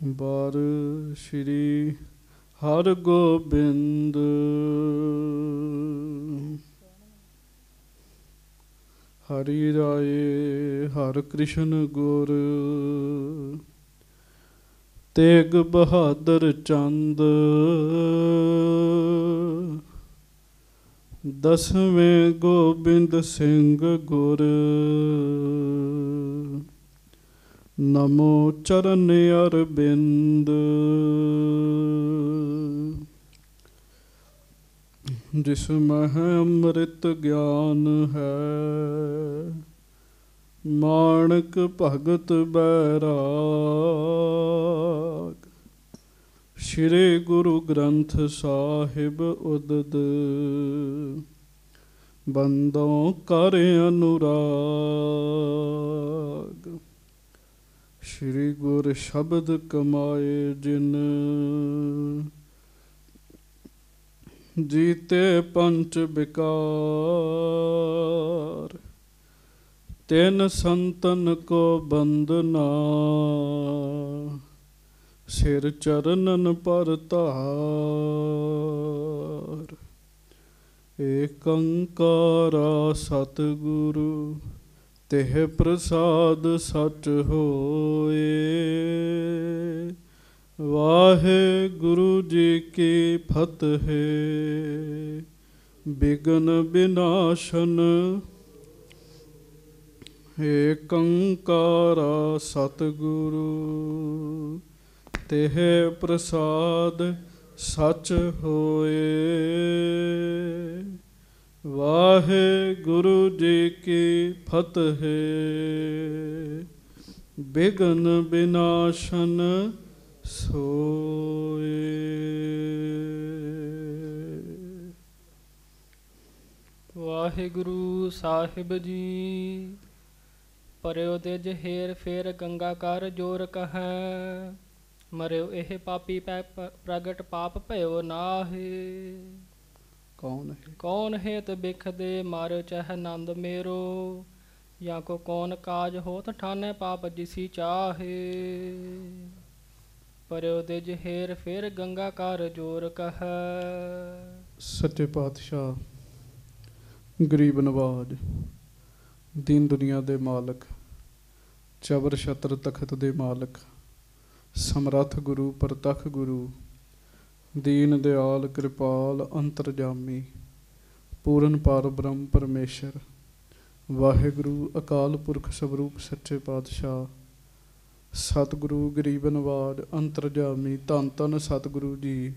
ਬਾਰ ਸ਼੍ਰੀ ਹਰਗੋਬਿੰਦ ਹਰੀ ਰਾਏ ਹਰਿ ਕ੍ਰਿਸ਼ਨ ਗੁਰ ਤੇਗ ਬਹਾਦਰ ਚੰਦ ਦਸਵੇਂ ਗੋਬਿੰਦ ਸਿੰਘ ਗੁਰ ਨਮੋ ਚਰਨ ਅਰਬਿੰਦ ਜਿਸ ਮਹਿ ਅੰਮ੍ਰਿਤ ਗਿਆਨ ਹੈ ਮਾਣਕ ਭਗਤ ਬੈਰਾਗ ਸ਼੍ਰੀ ਗੁਰੂ ਗ੍ਰੰਥ ਸਾਹਿਬ ਉਦਦ ਬੰਦੋਂ ਕਰ ਅਨੁਰਾਗ ਸ਼੍ਰੀ ਗੁਰ ਸ਼ਬਦ ਕਮਾਏ ਜਿਨ ਜੀਤੇ ਪੰਚ ਬਿਕਾਰ ਤਿਨ ਸੰਤਨ ਕੋ ਬੰਦਨਾ ਸਿਰ ਚਰਨਨ ਪਰ ਧਾਰ ਏਕ ਓੰਕਾਰਾ ਸਤਿਗੁਰੂ ਤਿਹ ਪ੍ਰਸਾਦ ਸਚ ਹੋਏ ਵਾਹਿਗੁਰੂ ਜੀ ਕੀ ਫਤਿਹ ਬਿਘਨ ਬਿਨਾਸ਼ਨ ਏਕ ਓੰਕਾਰਾ ਸਤਿਗੁਰੂ ਤਿਹ ਪ੍ਰਸਾਦ ਸਚ ਹੋਏ ਵਾਹਿਗੁਰੂ ਜੀ ਕੀ ਫਤਿਹ ਬਿਘਨ ਬਿਨਾਸ਼ਨ ਸੋਏ। ਵਾਹਿਗੁਰੂ ਸਾਹਿਬ ਜੀ ਪਰਿਓ ਤਿਜ ਹੇਰ ਫੇਰ ਗੰਗਾ ਕਰ ਜੋਰ ਕਹੈ ਮਰਿਓ ਇਹ ਪਾਪੀ ਪੈ ਪ੍ਰਗਟ ਪਾਪ ਭਇਓ ਨਾਹੀ ਕੌਣ ਹੇਤ ਬਿਖ ਦੇ ਮਾਰਿਓ ਚਹ ਨੰਦ ਮੇਰੋ ਜਾਂ ਕੋ ਕੌਣ ਕਾਜ ਹੋਤ ਠਾਨੈ ਪਾਪ ਜਿਸੀ ਚਾਹੇ ਪਰਿਓ ਤਿਜ ਹੇਰ ਫੇਰ ਗੰਗਾ ਕਰ ਜੋਰ ਕਹੈ। ਸੱਚੇ ਪਾਤਸ਼ਾਹ ਗਰੀਬ ਨਵਾਜ ਦੀਨ ਦੁਨੀਆ ਦੇ ਮਾਲਕ ਚਬਰ ਛਤਰ ਤਖਤ ਦੇ ਮਾਲਕ ਸਮਰੱਥ ਗੁਰੂ ਪ੍ਰਤੱਖ ਗੁਰੂ ਦੀਨ ਦਿਆਲ ਕਿਰਪਾਲ ਅੰਤਰਜਾਮੀ ਪੂਰਨ ਪਾਰ ਬ੍ਰਹਮ ਪਰਮੇਸ਼ਰ ਵਾਹਿਗੁਰੂ ਅਕਾਲ ਪੁਰਖ ਸਵਰੂਪ ਸੱਚੇ ਪਾਤਸ਼ਾਹ ਸਤਿਗੁਰੂ ਗਰੀਬ ਨਵਾਜ ਅੰਤਰਜਾਮੀ ਧੰਨ ਧੰਨ ਸਤਿਗੁਰੂ ਜੀ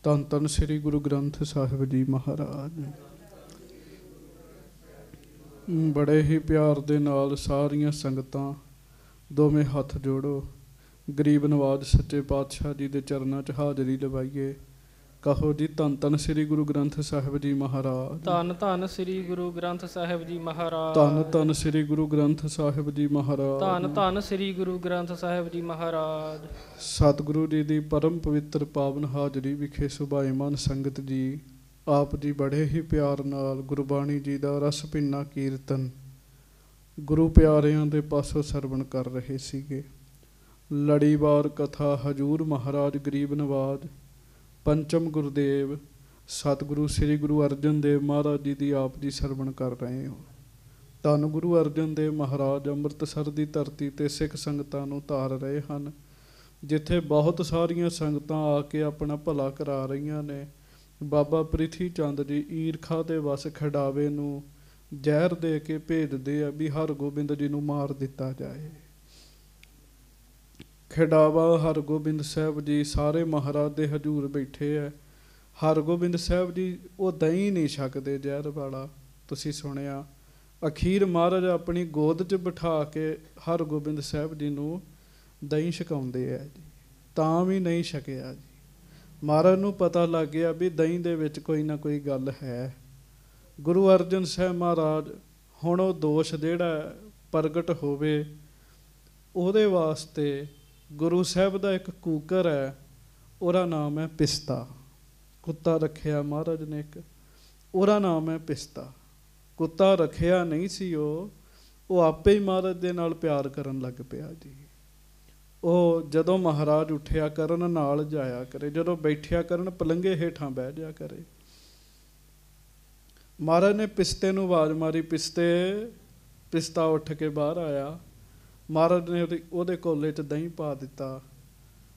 ਧੰਨ ਧੰਨ ਸ੍ਰੀ ਗੁਰੂ ਗ੍ਰੰਥ ਸਾਹਿਬ ਜੀ ਮਹਾਰਾਜ। ਬੜੇ ਹੀ ਪਿਆਰ ਦੇ ਨਾਲ ਸਾਰੀਆਂ ਸੰਗਤਾਂ ਦੋਵੇਂ ਹੱਥ ਜੋੜੋ ਗਰੀਬ ਨਵਾਜ ਸੱਚੇ ਪਾਤਸ਼ਾਹ ਜੀ ਦੇ ਚਰਨਾਂ 'ਚ ਹਾਜ਼ਰੀ ਲਵਾਈਏ। ਕਹੋ ਜੀ ਧੰਨ ਧੰਨ ਸ੍ਰੀ ਗੁਰੂ ਗ੍ਰੰਥ ਸਾਹਿਬ ਜੀ ਮਹਾਰਾਜ ਧੰਨ ਧੰਨ ਸ੍ਰੀ ਗੁਰੂ ਗ੍ਰੰਥ ਸਾਹਿਬ ਜੀ ਮਹਾਰਾਜ ਧੰਨ ਧੰਨ ਸ੍ਰੀ ਗੁਰੂ ਗ੍ਰੰਥ ਸਾਹਿਬ ਜੀ ਮਹਾਰਾਜ ਧੰਨ ਧੰਨ ਸ੍ਰੀ ਗੁਰੂ ਗ੍ਰੰਥ ਸਾਹਿਬ ਜੀ ਮਹਾਰਾਜ। ਸਤਿਗੁਰੂ ਜੀ ਦੀ ਪਰਮ ਪਵਿੱਤਰ ਪਾਵਨ ਹਾਜ਼ਰੀ ਵਿਖੇ ਸੁਭਾਏਮਾਨ ਸੰਗਤ ਜੀ ਆਪ ਜੀ ਬੜੇ ਹੀ ਪਿਆਰ ਨਾਲ ਗੁਰਬਾਣੀ ਜੀ ਦਾ ਰਸ ਭਿੰਨਾ ਕੀਰਤਨ ਗੁਰੂ ਪਿਆਰਿਆਂ ਦੇ ਪਾਸੋਂ ਸਰਵਣ ਕਰ ਰਹੇ ਸੀਗੇ। ਲੜੀਵਾਰ ਕਥਾ ਹਜੂਰ ਮਹਾਰਾਜ ਗਰੀਬ ਨਵਾਜ ਪੰਚਮ ਗੁਰਦੇਵ ਸਤਿਗੁਰੂ ਸ੍ਰੀ ਗੁਰੂ ਅਰਜਨ ਦੇਵ ਮਹਾਰਾਜ ਜੀ ਦੀ ਆਪ ਜੀ ਸਰਵਣ ਕਰ ਰਹੇ ਹੋ। ਧੰਨ ਗੁਰੂ ਅਰਜਨ ਦੇਵ ਮਹਾਰਾਜ ਅੰਮ੍ਰਿਤਸਰ ਦੀ ਧਰਤੀ 'ਤੇ ਸਿੱਖ ਸੰਗਤਾਂ ਨੂੰ ਧਾਰ ਰਹੇ ਹਨ, ਜਿੱਥੇ ਬਹੁਤ ਸਾਰੀਆਂ ਸੰਗਤਾਂ ਆ ਕੇ ਆਪਣਾ ਭਲਾ ਕਰਾ ਰਹੀਆਂ ਨੇ। ਬਾਬਾ ਪ੍ਰਿਥੀ ਚੰਦ ਜੀ ਈਰਖਾ ਦੇ ਵਸ ਖਿਡਾਵੇ ਨੂੰ ਜ਼ਹਿਰ ਦੇ ਕੇ ਭੇਜਦੇ ਆ ਵੀ ਹਰਗੋਬਿੰਦ ਜੀ ਨੂੰ ਮਾਰ ਦਿੱਤਾ ਜਾਏ। ਖਿਡਾਵਾ ਹਰਗੋਬਿੰਦ ਸਾਹਿਬ ਜੀ ਸਾਰੇ ਮਹਾਰਾਜ ਦੇ ਹਜ਼ੂਰ ਬੈਠੇ ਹੈ। ਹਰਗੋਬਿੰਦ ਸਾਹਿਬ ਜੀ ਉਹ ਦਹੀਂ ਨਹੀਂ ਛਕਦੇ ਜ਼ਹਿਰ ਵਾਲਾ, ਤੁਸੀਂ ਸੁਣਿਆ। ਅਖੀਰ ਮਹਾਰਾਜ ਆਪਣੀ ਗੋਦ 'ਚ ਬਿਠਾ ਕੇ ਹਰਗੋਬਿੰਦ ਸਾਹਿਬ ਜੀ ਨੂੰ ਦਹੀਂ ਛਕਾਉਂਦੇ ਹੈ ਜੀ, ਤਾਂ ਵੀ ਨਹੀਂ ਛਕਿਆ ਜੀ। ਮਹਾਰਾਜ ਨੂੰ ਪਤਾ ਲੱਗ ਗਿਆ ਵੀ ਦਹੀਂ ਦੇ ਵਿੱਚ ਕੋਈ ਨਾ ਕੋਈ ਗੱਲ ਹੈ। ਗੁਰੂ ਅਰਜਨ ਸਾਹਿਬ ਮਹਾਰਾਜ ਹੁਣ ਉਹ ਦੋਸ਼ ਜਿਹੜਾ ਪ੍ਰਗਟ ਹੋਵੇ ਉਹਦੇ ਵਾਸਤੇ ਗੁਰੂ ਸਾਹਿਬ ਦਾ ਇੱਕ ਕੂਕਰ ਹੈ, ਉਹਦਾ ਨਾਮ ਹੈ ਪਿਸਤਾ। ਕੁੱਤਾ ਰੱਖਿਆ ਮਹਾਰਾਜ ਨੇ ਇੱਕ, ਉਹਦਾ ਨਾਮ ਹੈ ਪਿਸਤਾ। ਕੁੱਤਾ ਰੱਖਿਆ ਨਹੀਂ ਸੀ ਉਹ ਆਪੇ ਹੀ ਮਹਾਰਾਜ ਦੇ ਨਾਲ ਪਿਆਰ ਕਰਨ ਲੱਗ ਪਿਆ ਜੀ। ਉਹ ਜਦੋਂ ਮਹਾਰਾਜ ਉੱਠਿਆ ਕਰਨ ਨਾਲ ਜਾਇਆ ਕਰੇ, ਜਦੋਂ ਬੈਠਿਆ ਕਰਨ ਪਲੰਘੇ ਹੇਠਾਂ ਬਹਿ ਜਾ ਕਰੇ। ਮਹਾਰਾਜ ਨੇ ਪਿਸਤੇ ਨੂੰ ਆਵਾਜ਼ ਮਾਰੀ, ਪਿਸਤਾ ਉੱਠ ਕੇ ਬਾਹਰ ਆਇਆ। ਮਹਾਰਾਜ ਨੇ ਉਹਦੇ ਕੋਲੇ 'ਚ ਦਹੀਂ ਪਾ ਦਿੱਤਾ।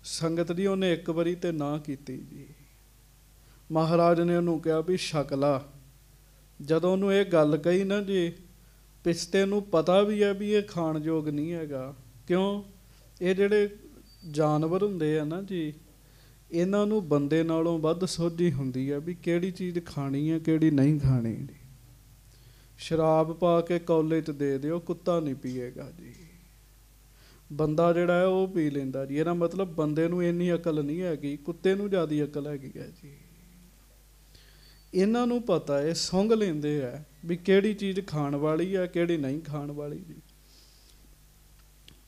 ਸੰਗਤ ਜੀ ਉਹਨੇ ਇੱਕ ਵਾਰੀ ਤੇ ਨਾ ਕੀਤੀ ਜੀ। ਮਹਾਰਾਜ ਨੇ ਉਹਨੂੰ ਕਿਹਾ ਵੀ ਛਕ ਲਾ। ਜਦੋਂ ਉਹਨੂੰ ਇਹ ਗੱਲ ਕਹੀ ਨਾ ਜੀ, ਪਿਸਤੇ ਨੂੰ ਪਤਾ ਵੀ ਹੈ ਵੀ ਇਹ ਖਾਣ ਯੋਗ ਨਹੀਂ ਹੈਗਾ। ਕਿਉਂ? ਇਹ ਜਿਹੜੇ ਜਾਨਵਰ ਹੁੰਦੇ ਆ ਨਾ ਜੀ, ਇਹਨਾਂ ਨੂੰ ਬੰਦੇ ਨਾਲੋਂ ਵੱਧ ਸੋਝੀ ਹੁੰਦੀ ਹੈ ਵੀ ਕਿਹੜੀ ਚੀਜ਼ ਖਾਣੀ ਹੈ ਕਿਹੜੀ ਨਹੀਂ ਖਾਣੀ ਜੀ। ਸ਼ਰਾਬ ਪਾ ਕੇ ਕੌਲੇ 'ਚ ਦੇ ਦਿਓ, ਕੁੱਤਾ ਨਹੀਂ ਪੀਏਗਾ ਜੀ। ਬੰਦਾ ਜਿਹੜਾ ਹੈ ਉਹ ਪੀ ਲੈਂਦਾ ਜੀ। ਇਹਦਾ ਮਤਲਬ ਬੰਦੇ ਨੂੰ ਇੰਨੀ ਅਕਲ ਨਹੀਂ ਹੈਗੀ, ਕੁੱਤੇ ਨੂੰ ਜ਼ਿਆਦਾ ਅਕਲ ਹੈਗੀ ਹੈ ਜੀ। ਇਹਨਾਂ ਨੂੰ ਪਤਾ ਹੈ, ਸੁੰਘ ਲੈਂਦੇ ਹੈ ਵੀ ਕਿਹੜੀ ਚੀਜ਼ ਖਾਣ ਵਾਲੀ ਹੈ ਕਿਹੜੀ ਨਹੀਂ ਖਾਣ ਵਾਲੀ ਜੀ।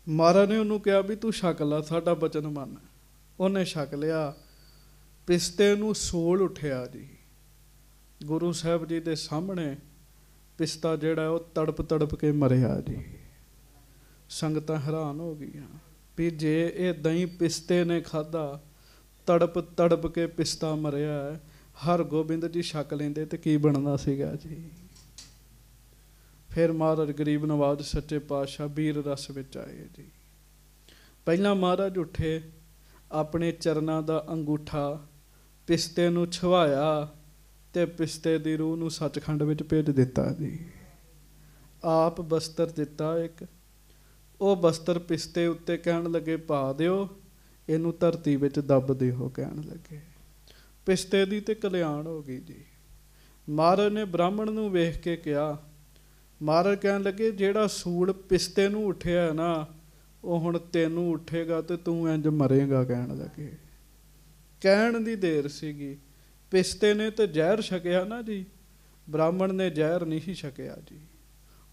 ਮਹਾਰਾਜ ਨੇ ਉਹਨੂੰ ਕਿਹਾ ਵੀ ਤੂੰ ਛਕ ਲਾ, ਸਾਡਾ ਬਚਨ ਮੰਨ। ਉਹਨੇ ਛਕ ਲਿਆ। ਪਿਸਤੇ ਨੂੰ ਸੂਲ ਉੱਠਿਆ ਜੀ। ਗੁਰੂ ਸਾਹਿਬ ਜੀ ਦੇ ਸਾਹਮਣੇ ਪਿਸਤਾ ਜਿਹੜਾ ਉਹ ਤੜਪ ਤੜਪ ਕੇ ਮਰਿਆ ਜੀ। ਸੰਗਤਾਂ ਹੈਰਾਨ ਹੋ ਗਈਆਂ ਵੀ ਜੇ ਇਹ ਦਹੀਂ ਪਿਸਤੇ ਨੇ ਖਾਧਾ, ਤੜਪ ਤੜਪ ਕੇ ਪਿਸਤਾ ਮਰਿਆ ਹੈ, ਹਰਗੋਬਿੰਦ ਜੀ ਛਕ ਲੈਂਦੇ ਤੇ ਕੀ ਬਣਨਾ ਸੀਗਾ ਜੀ। ਫਿਰ ਮਹਾਰਾਜ ਗਰੀਬ ਨਵਾਜ ਸੱਚੇ ਪਾਤਸ਼ਾਹ ਵੀਰ ਰਸ ਵਿੱਚ ਆਏ ਜੀ। ਪਹਿਲਾਂ ਮਹਾਰਾਜ ਉੱਠੇ, ਆਪਣੇ ਚਰਨਾਂ ਦਾ ਅੰਗੂਠਾ ਪਿਸਤੇ ਨੂੰ ਛੁਹਾਇਆ ਤੇ ਪਿਸਤੇ ਦੀ ਰੂਹ ਨੂੰ ਸੱਚਖੰਡ ਵਿੱਚ ਭੇਜ ਦਿੱਤਾ ਜੀ। ਆਪ ਬਸਤਰ ਦਿੱਤਾ ਇੱਕ, ਉਹ ਬਸਤਰ ਪਿਸਤੇ ਉੱਤੇ ਕਹਿਣ ਲੱਗੇ ਪਾ ਦਿਓ, ਇਹਨੂੰ ਧਰਤੀ ਵਿੱਚ ਦੱਬ ਦਿਓ ਕਹਿਣ ਲੱਗੇ। ਪਿਸਤੇ ਦੀ ਤੇ ਕਲਿਆਣ ਹੋ ਗਈ ਜੀ। ਮਹਾਰਾਜ ਨੇ ਬ੍ਰਾਹਮਣ ਨੂੰ ਵੇਖ ਕੇ ਕਿਹਾ, ਮਹਾਰਾਜ ਕਹਿਣ ਲੱਗੇ ਜਿਹੜਾ ਸੂਲ ਪਿਸਤੇ ਨੂੰ ਉੱਠਿਆ ਨਾ, ਉਹ ਹੁਣ ਤੈਨੂੰ ਉੱਠੇਗਾ ਤੇ ਤੂੰ ਇੰਝ ਮਰੇਗਾ ਕਹਿਣ ਲੱਗੇ। ਕਹਿਣ ਦੀ ਦੇਰ ਸੀਗੀ। ਪਿਸਤੇ ਨੇ ਤੇ ਜ਼ਹਿਰ ਛਕਿਆ ਨਾ ਜੀ, ਬ੍ਰਾਹਮਣ ਨੇ ਜ਼ਹਿਰ ਨਹੀਂ ਛਕਿਆ ਜੀ।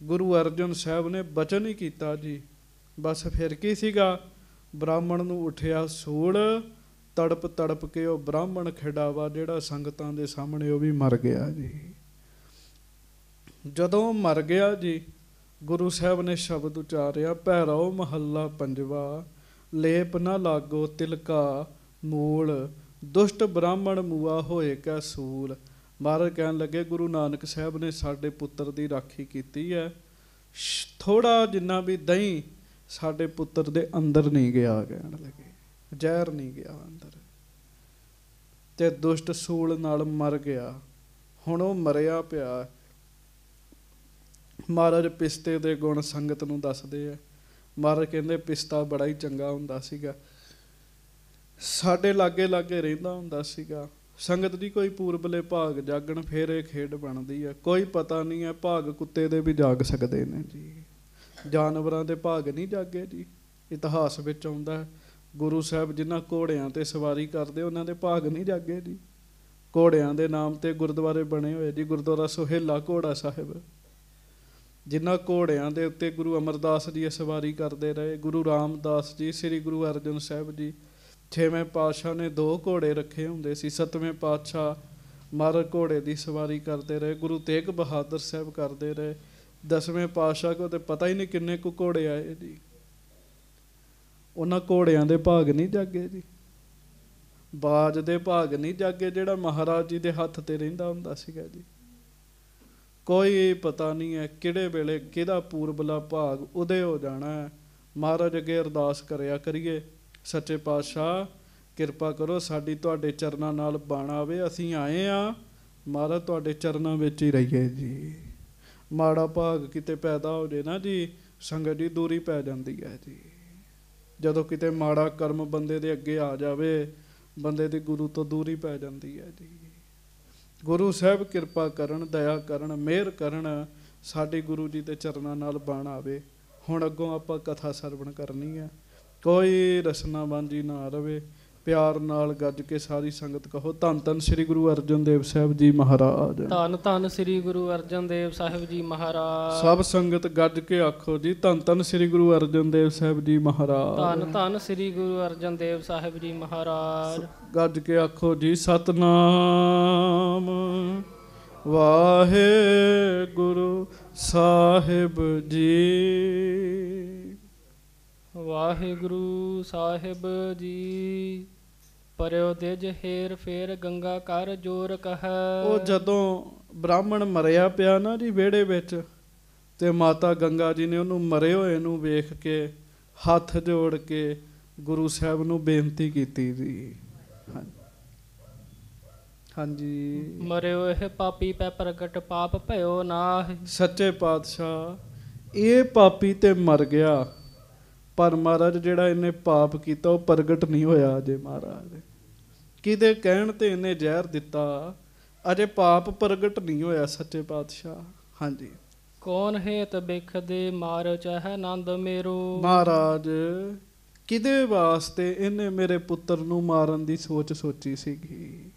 ਗੁਰੂ ਅਰਜਨ ਸਾਹਿਬ ਨੇ ਬਚਨ ਹੀ ਕੀਤਾ ਜੀ। ਬਸ ਫਿਰ ਕੀ ਸੀਗਾ, ਬ੍ਰਾਹਮਣ ਨੂੰ ਉੱਠਿਆ ਸੂਲ, ਤੜਪ ਤੜਪ ਕੇ ਉਹ ਬ੍ਰਾਹਮਣ ਖਿਡਾਵਾ ਜਿਹੜਾ ਸੰਗਤਾਂ ਦੇ ਸਾਹਮਣੇ ਉਹ ਵੀ ਮਰ ਗਿਆ ਜੀ। ਜਦੋਂ ਮਰ ਗਿਆ ਜੀ, ਗੁਰੂ ਸਾਹਿਬ ਨੇ ਸ਼ਬਦ ਉਚਾਰਿਆ, ਭੈਰੋ ਮਹੱਲਾ ਪੰਜਵਾ, ਲੇਪ ਨਾ ਲਾਗੋ ਤਿਲਕਾ ਮੂਲ, ਦੁਸ਼ਟ ਬ੍ਰਾਹਮਣ ਮੂਆ ਹੋਏ ਕੈ ਸੂਲ। ਮਹਾਰਾਜ ਕਹਿਣ ਲੱਗੇ ਗੁਰੂ ਨਾਨਕ ਸਾਹਿਬ ਨੇ ਸਾਡੇ ਪੁੱਤਰ ਦੀ ਰਾਖੀ ਕੀਤੀ ਹੈ। ਥੋੜਾ ਜਿੰਨਾ ਵੀ ਦਹੀਂ ਸਾਡੇ ਪੁੱਤਰ ਦੇ ਅੰਦਰ ਨਹੀਂ ਗਿਆ ਕਹਿਣ ਲੱਗੇ, ਜ਼ਹਿਰ ਨਹੀਂ ਗਿਆ ਅੰਦਰ, ਤੇ ਦੁਸ਼ਟ ਸੂਲ ਨਾਲ ਮਰ ਗਿਆ। ਹੁਣ ਉਹ ਮਰਿਆ ਪਿਆ। ਮਹਾਰਾਜ ਪਿਸਤੇ ਦੇ ਗੁਣ ਸੰਗਤ ਨੂੰ ਦੱਸਦੇ ਆ। ਮਹਾਰਾਜ ਕਹਿੰਦੇ ਪਿਸਤਾ ਬੜਾ ਹੀ ਚੰਗਾ ਹੁੰਦਾ ਸੀਗਾ, ਸਾਡੇ ਲਾਗੇ ਲਾਗੇ ਰਹਿੰਦਾ ਹੁੰਦਾ ਸੀਗਾ। ਸੰਗਤ ਦੀ ਕੋਈ ਪੂਰਬਲੇ ਭਾਗ ਜਾਗਣ ਫਿਰ ਇਹ ਖੇਡ ਬਣਦੀ ਹੈ। ਕੋਈ ਪਤਾ ਨਹੀਂ ਹੈ, ਭਾਗ ਕੁੱਤੇ ਦੇ ਵੀ ਜਾਗ ਸਕਦੇ ਨੇ ਜੀ, ਜਾਨਵਰਾਂ ਦੇ ਭਾਗ ਨਹੀਂ ਜਾਗੇ ਜੀ। ਇਤਿਹਾਸ ਵਿੱਚ ਆਉਂਦਾ ਹੈ ਗੁਰੂ ਸਾਹਿਬ ਜਿਨ੍ਹਾਂ ਘੋੜਿਆਂ 'ਤੇ ਸਵਾਰੀ ਕਰਦੇ ਉਹਨਾਂ ਦੇ ਭਾਗ ਨਹੀਂ ਜਾਗੇ ਜੀ। ਘੋੜਿਆਂ ਦੇ ਨਾਮ 'ਤੇ ਗੁਰਦੁਆਰੇ ਬਣੇ ਹੋਏ ਜੀ। ਗੁਰਦੁਆਰਾ ਸੁਹੇਲਾ ਘੋੜਾ ਸਾਹਿਬ, ਜਿਨ੍ਹਾਂ ਘੋੜਿਆਂ ਦੇ ਉੱਤੇ ਗੁਰੂ ਅਮਰਦਾਸ ਜੀ ਸਵਾਰੀ ਕਰਦੇ ਰਹੇ। ਗੁਰੂ ਰਾਮਦਾਸ ਜੀ, ਸ੍ਰੀ ਗੁਰੂ ਅਰਜਨ ਸਾਹਿਬ ਜੀ, 6ਵੇਂ ਪਾਤਸ਼ਾਹ ਨੇ 2 ਘੋੜੇ ਰੱਖੇ ਹੁੰਦੇ ਸੀ। 7ਵੇਂ ਪਾਤਸ਼ਾਹ ਮਹਾਰਾਜ ਘੋੜੇ ਦੀ ਸਵਾਰੀ ਕਰਦੇ ਰਹੇ। ਗੁਰੂ ਤੇਗ ਬਹਾਦਰ ਸਾਹਿਬ ਕਰਦੇ ਰਹੇ। 10ਵੇਂ ਪਾਤਸ਼ਾਹ ਕੋਲ ਤਾਂ ਪਤਾ ਹੀ ਨਹੀਂ ਕਿੰਨੇ ਕੁ ਘੋੜੇ ਆਏ ਜੀ। ਉਹਨਾਂ ਘੋੜਿਆਂ ਦੇ ਭਾਗ ਨਹੀਂ ਜਾਗੇ ਜੀ, ਬਾਜ ਦੇ ਭਾਗ ਨਹੀਂ ਜਾਗੇ ਜਿਹੜਾ ਮਹਾਰਾਜ ਜੀ ਦੇ ਹੱਥ 'ਤੇ ਰਹਿੰਦਾ ਹੁੰਦਾ ਸੀਗਾ ਜੀ। ਕੋਈ ਪਤਾ ਨਹੀਂ ਹੈ ਕਿਹੜੇ ਵੇਲੇ ਕਿਹਦਾ ਪੂਰਬਲਾ ਭਾਗ ਉਦੇ ਹੋ ਜਾਣਾ ਹੈ। ਮਹਾਰਾਜ ਅੱਗੇ ਅਰਦਾਸ ਕਰਿਆ ਕਰੀਏ, ਸੱਚੇ ਪਾਤਸ਼ਾਹ ਕਿਰਪਾ ਕਰੋ ਸਾਡੀ ਤੁਹਾਡੇ ਚਰਨਾਂ ਨਾਲ ਬਣ ਆਵੇ। ਅਸੀਂ ਆਏ ਹਾਂ ਮਹਾਰਾਜ ਤੁਹਾਡੇ ਚਰਨਾਂ ਵਿੱਚ ਹੀ ਰਹੀਏ ਜੀ। ਮਾੜਾ ਭਾਗ ਕਿਤੇ ਪੈਦਾ ਹੋ ਜੇ ਨਾ ਜੀ, ਸੰਗਤ ਜੀ ਦੂਰੀ ਪੈ ਜਾਂਦੀ ਹੈ ਜੀ। ਜਦੋਂ ਕਿਤੇ ਮਾੜਾ ਕਰਮ ਬੰਦੇ ਦੇ ਅੱਗੇ ਆ ਜਾਵੇ, ਬੰਦੇ ਦੀ ਗੁਰੂ ਤੋਂ ਦੂਰੀ ਪੈ ਜਾਂਦੀ ਹੈ ਜੀ। ਗੁਰੂ ਸਾਹਿਬ ਕਿਰਪਾ ਕਰਨ, ਦਇਆ ਕਰਨ, ਮਿਹਰ ਕਰਨ, ਸਾਡੀ ਗੁਰੂ ਜੀ ਦੇ ਚਰਨਾਂ ਨਾਲ ਬਣ ਆਵੇ। ਹੁਣ ਅੱਗੋਂ ਆਪਾਂ ਕਥਾ ਸਰਵਣ ਕਰਨੀ ਹੈ। ਕੋਈ ਰਸਨਾਬਾਜ਼ੀ ਨਾ ਰਵੇ, ਪਿਆਰ ਨਾਲ ਗੱਜ ਕੇ ਸਾਰੀ ਸੰਗਤ ਕਹੋ ਧੰਨ ਧੰਨ ਸ੍ਰੀ ਗੁਰੂ ਅਰਜਨ ਦੇਵ ਸਾਹਿਬ ਜੀ ਮਹਾਰਾਜ। ਧੰਨ ਧੰਨ ਸ੍ਰੀ ਗੁਰੂ ਅਰਜਨ ਦੇਵ ਸਾਹਿਬ ਜੀ ਮਹਾਰਾਜ। ਸਭ ਸੰਗਤ ਗੱਜ ਕੇ ਆਖੋ ਜੀ ਧੰਨ ਧੰਨ ਸ੍ਰੀ ਗੁਰੂ ਅਰਜਨ ਦੇਵ ਸਾਹਿਬ ਜੀ ਮਹਾਰਾਜ। ਧੰਨ ਧੰਨ ਸ੍ਰੀ ਗੁਰੂ ਅਰਜਨ ਦੇਵ ਸਾਹਿਬ ਜੀ ਮਹਾਰਾਜ। ਗੱਜ ਕੇ ਆਖੋ ਜੀ ਸਤਨਾਮ ਵਾਹਿਗੁਰੂ ਸਾਹਿਬ ਜੀ। ਵਾਹਿਗੁਰੂ ਸਾਹਿਬ ਜੀ। ਪਰਿਓ ਦਿਜ ਹੇਰ ਫੇਰ ਗੰਗਾ ਕਰ ਜੋਰ ਕਹੈ। ਉਹ ਜਦੋਂ ਬ੍ਰਾਹਮਣ ਮਰਿਆ ਪਿਆ ਨਾ ਜੀ ਵਿਹੜੇ ਵਿੱਚ, ਤੇ ਮਾਤਾ ਗੰਗਾ ਜੀ ਨੇ ਉਹਨੂੰ ਮਰੇ ਹੋਏ ਨੂੰ ਵੇਖ ਕੇ ਹੱਥ ਜੋੜ ਕੇ ਗੁਰੂ ਸਾਹਿਬ ਨੂੰ ਬੇਨਤੀ ਕੀਤੀ ਜੀ। ਹਾਂਜੀ। ਮਰਿਓ ਇਹ ਪਾਪੀ ਪੈ ਪ੍ਰਗਟ ਪਾਪ ਭਇਓ ਨਾਹਿ। ਸੱਚੇ ਪਾਤਸ਼ਾਹ ਇਹ ਪਾਪੀ ਤੇ ਮਰ ਗਿਆ, ਪਰ ਮਹਾਰਾਜ ਜਿਹੜਾ ਇਹਨੇ ਪਾਪ ਕੀਤਾ ਉਹ ਪ੍ਰਗਟ ਨਹੀਂ ਹੋਇਆ ਅਜੇ। ਮਹਾਰਾਜ ਕਿਹਦੇ ਕਹਿਣ ਤੇ ਇਹਨੇ ਜ਼ਹਿਰ ਦਿੱਤਾ, ਅਜੇ ਪਾਪ ਪ੍ਰਗਟ ਨਹੀਂ ਹੋਇਆ ਸੱਚੇ ਪਾਤਸ਼ਾਹ। ਹਾਂਜੀ। ਕੌਣ ਹੇਤ ਬਿਖ ਦੇ ਮਾਰ ਚਾਹੇ ਨੰਦ ਮੇਰੋ। ਮਹਾਰਾਜ ਕਿਹਦੇ ਵਾਸਤੇ ਇਹਨੇ ਮੇਰੇ ਪੁੱਤਰ ਨੂੰ ਮਾਰਨ ਦੀ ਸੋਚ ਸੋਚੀ ਸੀਗੀ?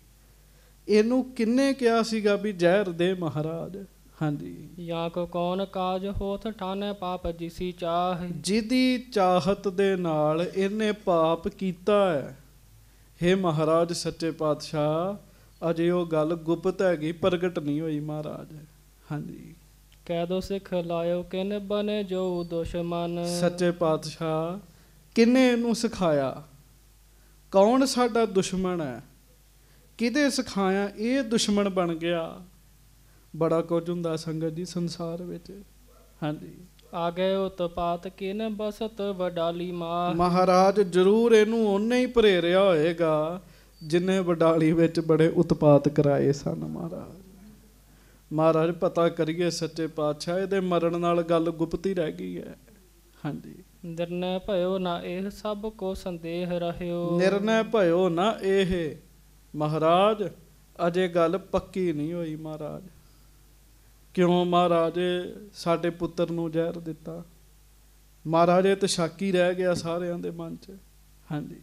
ਇਹਨੂੰ ਕਿੰਨੇ ਕਿਹਾ ਸੀਗਾ ਵੀ ਜ਼ਹਿਰ ਦੇ ਮਹਾਰਾਜ? ਹਾਂਜੀ। ਜਾਂ ਕੋ ਕੌਣ ਕਾਜ ਹੋਤ ਠਾਨੇ ਪਾਪ ਜਿਸੀ ਚਾਹ। ਜਿਹਦੀ ਚਾਹਤ ਦੇ ਨਾਲ ਇਹਨੇ ਪਾਪ ਕੀਤਾ ਹੈ। ਹੇ ਮਹਾਰਾਜ ਸੱਚੇ ਪਾਤਸ਼ਾਹ ਅਜੇ ਉਹ ਗੱਲ ਗੁਪਤ ਹੈਗੀ, ਪ੍ਰਗਟ ਨਹੀਂ ਹੋਈ ਮਹਾਰਾਜ। ਹਾਂਜੀ। ਕਹਿ ਦੋ ਸਿੱਖ ਲਾਇਓ ਕਿਨ ਬਨੇ ਜੋ ਦੁਸ਼ਮਨ। ਸੱਚੇ ਪਾਤਸ਼ਾਹ ਕਿੰਨੇ ਇਹਨੂੰ ਸਿਖਾਇਆ? ਕੌਣ ਸਾਡਾ ਦੁਸ਼ਮਣ ਹੈ? ਕਿਹਦੇ ਸਿਖਾਇਆ ਇਹ ਦੁਸ਼ਮਣ ਬਣ ਗਿਆ? ਬੜਾ ਕੁਝ ਹੁੰਦਾ ਸੰਗਤ ਜੀ ਸੰਸਾਰ ਵਿੱਚ। ਹਾਂਜੀ। ਆ ਗਏ ਉਤਪਾਤ ਕਿਨ ਬਸਤ ਵਡਾਲੀ ਮਾਹ। ਮਹਾਰਾਜ ਜ਼ਰੂਰ ਇਹਨੂੰ ਉਹਨੇ ਹੀ ਪ੍ਰੇਰਿਆ ਹੋਏਗਾ ਜਿਨੇ ਵਡਾਲੀ ਵਿੱਚ ਬੜੇ ਉਤਪਾਤ ਕਰਾਏ ਸਨ। ਮਹਾਰਾਜ ਪਤਾ ਕਰੀਏ ਸੱਚੇ ਪਾਤਸ਼ਾਹ ਇਹਦੇ ਮਰਨ ਨਾਲ ਗੱਲ ਗੁਪਤ ਹੀ ਰਹਿ ਗਈ ਹੈ। ਹਾਂਜੀ। ਨਿਰਣੈ ਭਇਓ ਨਾ ਇਹ ਸਭ ਕੋ ਸੰਦੇਹ ਰਹਿਓ। ਨਿਰਣੈ ਭਇਓ ਨਾ ਇਹ ਮਹਾਰਾਜ ਅਜੇ ਗੱਲ ਪੱਕੀ ਨਹੀਂ ਹੋਈ। ਮਹਾਰਾਜ ਕਿਉਂ ਮਹਾਰਾਜ ਸਾਡੇ ਪੁੱਤਰ ਨੂੰ ਜ਼ਹਿਰ ਦਿੱਤਾ? ਮਹਾਰਾਜ ਇਹ ਤਾਂ ਸ਼ੱਕ ਹੀ ਰਹਿ ਗਿਆ ਸਾਰਿਆਂ ਦੇ ਮਨ 'ਚ। ਹਾਂਜੀ।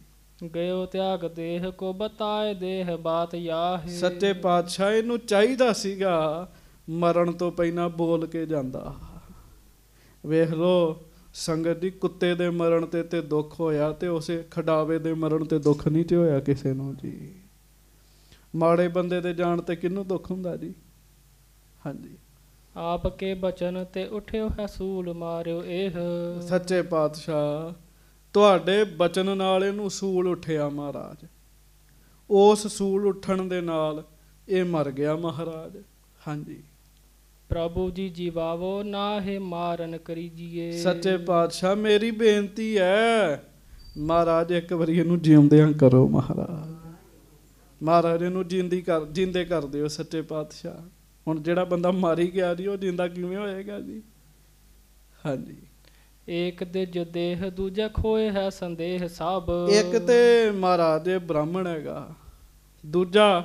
ਗਇਓ ਤਿਆਗ ਦੇਹ ਕੋ ਬਤਾਏ ਦੇਹ ਬਾਤ ਯਾਹ। ਸੱਚੇ ਪਾਤਸ਼ਾਹ ਇਹਨੂੰ ਚਾਹੀਦਾ ਸੀਗਾ ਮਰਨ ਤੋਂ ਪਹਿਲਾਂ ਬੋਲ ਕੇ ਜਾਂਦਾ। ਵੇਖ ਲੋ ਸੰਗਤ ਦੀ, ਕੁੱਤੇ ਦੇ ਮਰਨ ਤੇ ਦੁੱਖ ਹੋਇਆ ਤੇ ਉਸੇ ਖਡਾਵੇ ਦੇ ਮਰਨ ਤੇ ਦੁੱਖ ਨਹੀਂ ਤੇ ਹੋਇਆ ਕਿਸੇ ਨੂੰ ਜੀ। ਮਾੜੇ ਬੰਦੇ ਦੇ ਜਾਣ ਤੇ ਕਿਹਨੂੰ ਦੁੱਖ ਹੁੰਦਾ ਜੀ? ਹਾਂਜੀ। ਆਪ ਕੇ ਬਚਨ ਤੇ ਉਠਿਓ ਹੈ ਸੂਲ ਮਾਰਿਓ ਇਹ। ਸੱਚੇ ਪਾਤਸ਼ਾਹ ਤੁਹਾਡੇ ਬਚਨ ਨਾਲ ਇਹਨੂੰ ਸੂਲ ਉੱਠਿਆ ਮਹਾਰਾਜ। ਉਸ ਸੂਲ ਉੱਠਣ ਦੇ ਨਾਲ ਇਹ ਮਰ ਗਿਆ ਮਹਾਰਾਜ। ਹਾਂਜੀ। ਪ੍ਰਭੂ ਜੀ ਜੀਵਾਵੋ ਨਾਹੇ ਮਾਰਨ ਕਰੀਜੀਏ। ਸੱਚੇ ਪਾਤਸ਼ਾਹ ਮੇਰੀ ਬੇਨਤੀ ਹੈ ਮਹਾਰਾਜ ਇੱਕ ਵਾਰੀ ਇਹਨੂੰ ਜਿਉਂਦਿਆਂ ਕਰੋ। ਮਹਾਰਾਜ ਇਹਨੂੰ ਜਿੰਦੇ ਕਰ ਦਿਓ ਸੱਚੇ ਪਾਤਸ਼ਾਹ। ਹੁਣ ਜਿਹੜਾ ਬੰਦਾ ਮਾਰੀ ਗਿਆ ਜੀ ਉਹ ਜਿੰਦਾ ਕਿਵੇਂ ਹੋਏਗਾ ਜੀ? ਹਾਂਜੀ। ਏਕ ਦਿਜ ਦੇਹ ਦੂਜਾ ਖੋਏ ਹੈ ਸੰਦੇਹ ਸਭ। ਇੱਕ ਤੇ ਮਹਾਰਾਜ ਬ੍ਰਾਹਮਣ ਹੈਗਾ, ਦੂਜਾ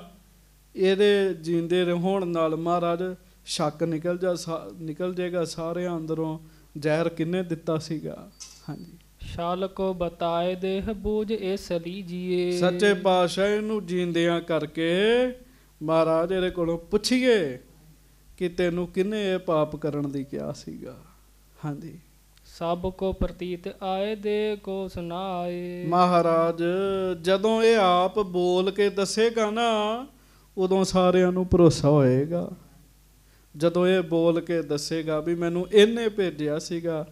ਇਹਦੇ ਜਿੰਦੇ ਹੋਣ ਨਾਲ ਮਹਾਰਾਜ ਸ਼ੱਕ ਨਿਕਲ ਜਾਏਗਾ ਸਾਰਿਆਂ ਅੰਦਰੋਂ ਜ਼ਹਿਰ ਕਿਹਨੇ ਦਿੱਤਾ ਸੀਗਾ। ਹਾਂਜੀ। ਸ਼ਾਲ ਕੋ ਬਤਾਏ ਦੇਹ ਬੂਝ ਇਸ ਲੀਜੀਏ। ਸੱਚੇ ਪਾਤਸ਼ਾਹ ਇਹਨੂੰ ਜੀਂਦਿਆਂ ਕਰਕੇ ਮਹਾਰਾਜ ਇਹਦੇ ਕੋਲੋਂ ਪੁੱਛੀਏ ਕਿ ਤੈਨੂੰ ਕਿਹਨੇ ਇਹ ਪਾਪ ਕਰਨ ਦੀ ਕਿਹਾ ਸੀਗਾ। ਹਾਂਜੀ। ਸਭ ਕੋ ਪ੍ਰਤੀਤ ਆਏ ਦੇ ਕੋ ਸੁਨਾਏ। ਮਹਾਰਾਜ ਜਦੋਂ ਇਹ ਆਪ ਬੋਲ ਕੇ ਦੱਸੇਗਾ ਨਾ ਉਦੋਂ ਸਾਰਿਆਂ ਨੂੰ ਭਰੋਸਾ ਹੋਏਗਾ। ਜਦੋਂ ਇਹ ਬੋਲ ਕੇ ਦੱਸੇਗਾ ਵੀ ਮੈਨੂੰ ਇਹਨੇ ਭੇਜਿਆ ਸੀਗਾ।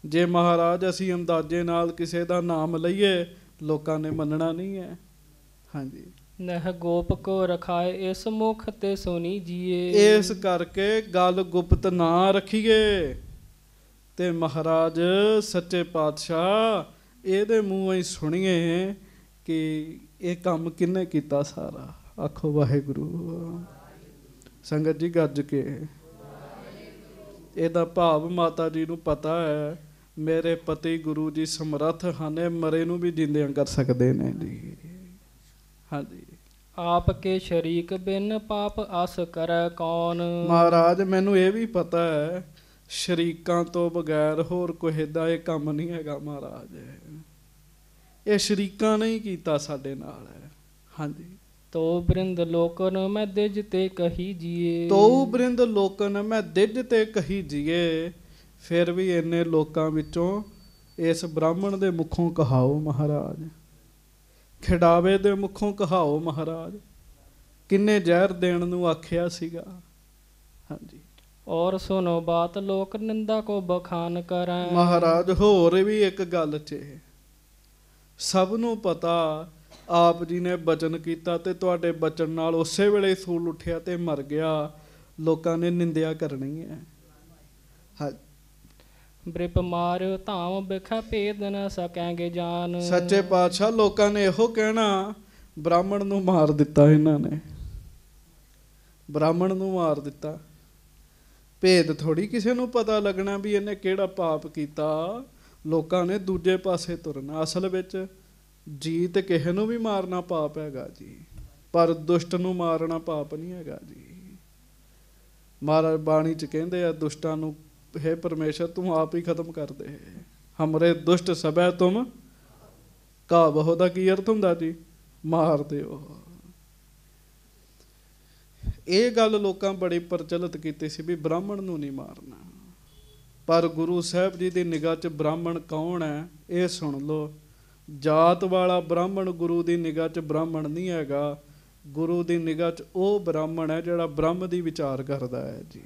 ਜੇ ਮਹਾਰਾਜ ਅਸੀਂ ਅੰਦਾਜ਼ੇ ਨਾਲ ਕਿਸੇ ਦਾ ਨਾਮ ਲਈਏ ਲੋਕਾਂ ਨੇ ਮੰਨਣਾ ਨਹੀਂ ਹੈ। ਹਾਂਜੀ। ਨਹ ਗੋਪ ਕੋ ਰਖਾਏ ਇਸ ਮੁਖ ਤੇ ਸੁਣੀ ਜੀਏ। ਇਸ ਕਰਕੇ ਗੱਲ ਗੁਪਤ ਨਾ ਰੱਖੀਏ ਤੇ ਮਹਾਰਾਜ ਸੱਚੇ ਪਾਤਸ਼ਾਹ ਇਹਦੇ ਮੂੰਹੋਂ ਹੀ ਸੁਣੀਏ ਕਿ ਇਹ ਕੰਮ ਕਿਹਨੇ ਕੀਤਾ ਸਾਰਾ। ਆਖੋ ਵਾਹਿਗੁਰੂ। ਸੰਗਤ ਜੀ ਗੱਜ ਕੇ। ਇਹਦਾ ਭਾਵ ਮਾਤਾ ਜੀ ਨੂੰ ਪਤਾ ਹੈ ਮੇਰੇ ਪਤੀ ਗੁਰੂ ਜੀ ਸਮਰੱਥ ਹਨ, ਮਰੇ ਨੂੰ ਵੀ ਜਿੰਦਿਆਂ ਕਰ ਸਕਦੇ ਨੇ ਜੀ। ਹਾਂਜੀ। ਆਪ ਕੇ ਸ਼ਰੀਕ ਬਿਨ ਪਾਪ ਅਸ ਕਰੈ ਕੌਣ। ਮਹਾਰਾਜ ਮੈਨੂੰ ਇਹ ਵੀ ਪਤਾ ਹੈ ਸ਼ਰੀਕਾਂ ਤੋਂ ਬਗੈਰ ਹੋਰ ਕੋਈ ਦਾ ਇਹ ਕੰਮ ਨਹੀਂ ਹੈਗਾ। ਮਹਾਰਾਜ ਇਹ ਸ਼ਰੀਕਾਂ ਨੇ ਹੀ ਕੀਤਾ ਸਾਡੇ ਨਾਲ। ਹਾਂਜੀ। ਤੋ ਬ੍ਰਿੰਦ ਲੋਕਨ ਮੈਂ ਦਿਜ ਤੇ ਕਹੀ ਜੀਏ। ਤੋ ਬ੍ਰਿੰਦ ਲੋਕਨ ਮੈਂ ਦਿਜ ਤੇ ਕਹੀ ਜੀਏ। ਫਿਰ ਵੀ ਇੰਨੇ ਲੋਕਾਂ ਵਿੱਚੋਂ ਇਸ ਬ੍ਰਾਹਮਣ ਦੇ ਮੁਖੋਂ ਕਹਾਓ ਮਹਾਰਾਜ, ਖਿਡਾਵੇ ਦੇ ਮੁਖੋਂ ਕਹਾਓ ਮਹਾਰਾਜ ਕਿੰਨੇ ਜ਼ਹਿਰ ਦੇਣ ਨੂੰ ਆਖਿਆ ਸੀਗਾ। ਹਾਂਜੀ। ਔਰ ਸੁਨੋ ਬਾਤ ਲੋਕ ਨਿੰਦਾ ਕੋ ਬਖਾਨ ਕਰੈ। ਮਹਾਰਾਜ ਹੋਰ ਵੀ ਇੱਕ ਗੱਲ 'ਚ ਸਭ ਨੂੰ ਪਤਾ ਆਪ ਜੀ ਨੇ ਬਚਨ ਕੀਤਾ ਤੇ ਤੁਹਾਡੇ ਬਚਨ ਨਾਲ ਉਸੇ ਵੇਲੇ ਸੂਲ ਉੱਠਿਆ ਤੇ ਮਰ ਗਿਆ। ਲੋਕਾਂ ਨੇ ਨਿੰਦਿਆ ਕਰਨੀ ਹੈ। ਹਾਂ, ਬ੍ਰਿਪ ਮਾਰਿਓ ਧਾਮ ਬਿਖੈ ਭੇਦ ਨ ਸਕੈਂਗੇ ਜਾਨ। ਸੱਚੇ ਪਾਤਸ਼ਾਹ ਲੋਕਾਂ ਨੇ ਇਹੋ ਕਹਿਣਾ ਬ੍ਰਾਹਮਣ ਨੂੰ ਮਾਰ ਦਿੱਤਾ, ਇਹਨਾਂ ਨੇ ਬ੍ਰਾਹਮਣ ਨੂੰ ਮਾਰ ਦਿੱਤਾ। ਭੇਦ ਥੋੜ੍ਹੀ ਕਿਸੇ ਨੂੰ ਪਤਾ ਲੱਗਣਾ ਵੀ ਇਹਨੇ ਕਿਹੜਾ ਪਾਪ ਕੀਤਾ। ਲੋਕਾਂ ਨੇ ਦੂਜੇ ਪਾਸੇ ਤੁਰਨਾ। ਅਸਲ ਵਿੱਚ ਜੀਤ ਕਿਸੇ ਨੂੰ ਵੀ ਮਾਰਨਾ ਪਾਪ ਹੈਗਾ ਜੀ, ਪਰ ਦੁਸ਼ਟ ਨੂੰ ਮਾਰਨਾ ਪਾਪ ਨਹੀਂ ਹੈਗਾ ਜੀ। ਮਹਾਰਾਜ ਬਾਣੀ 'ਚ ਕਹਿੰਦੇ ਆ ਦੁਸ਼ਟਾਂ ਨੂੰ, ਹੇ ਪਰਮੇਸ਼ਰ ਤੂੰ ਆਪ ਹੀ ਖਤਮ ਕਰ ਦੇ। ਹਮਰੇ ਦੁਸ਼ਟ ਸਭੈ ਤੁਮ ਕਾ ਬਹੁ ਦਾ ਕੀ ਅਰਥ ਹੁੰਦਾ ਜੀ? ਮਾਰ ਦਿਓ। ਇਹ ਗੱਲ ਲੋਕਾਂ ਬੜੀ ਪ੍ਰਚਲਿਤ ਕੀਤੀ ਸੀ ਵੀ ਬ੍ਰਾਹਮਣ ਨੂੰ ਨਹੀਂ ਮਾਰਨਾ। ਪਰ ਗੁਰੂ ਸਾਹਿਬ ਜੀ ਦੀ ਨਿਗਾਹ 'ਚ ਬ੍ਰਾਹਮਣ ਕੌਣ ਹੈ ਇਹ ਸੁਣ ਲਓ। ਜਾਤ ਵਾਲਾ ਬ੍ਰਾਹਮਣ ਗੁਰੂ ਦੀ ਨਿਗਾਹ 'ਚ ਬ੍ਰਾਹਮਣ ਨਹੀਂ ਹੈਗਾ। ਗੁਰੂ ਦੀ ਨਿਗਾਹ 'ਚ ਉਹ ਬ੍ਰਾਹਮਣ ਹੈ ਜਿਹੜਾ ਬ੍ਰਹਮ ਦੀ ਵਿਚਾਰ ਕਰਦਾ ਹੈ ਜੀ।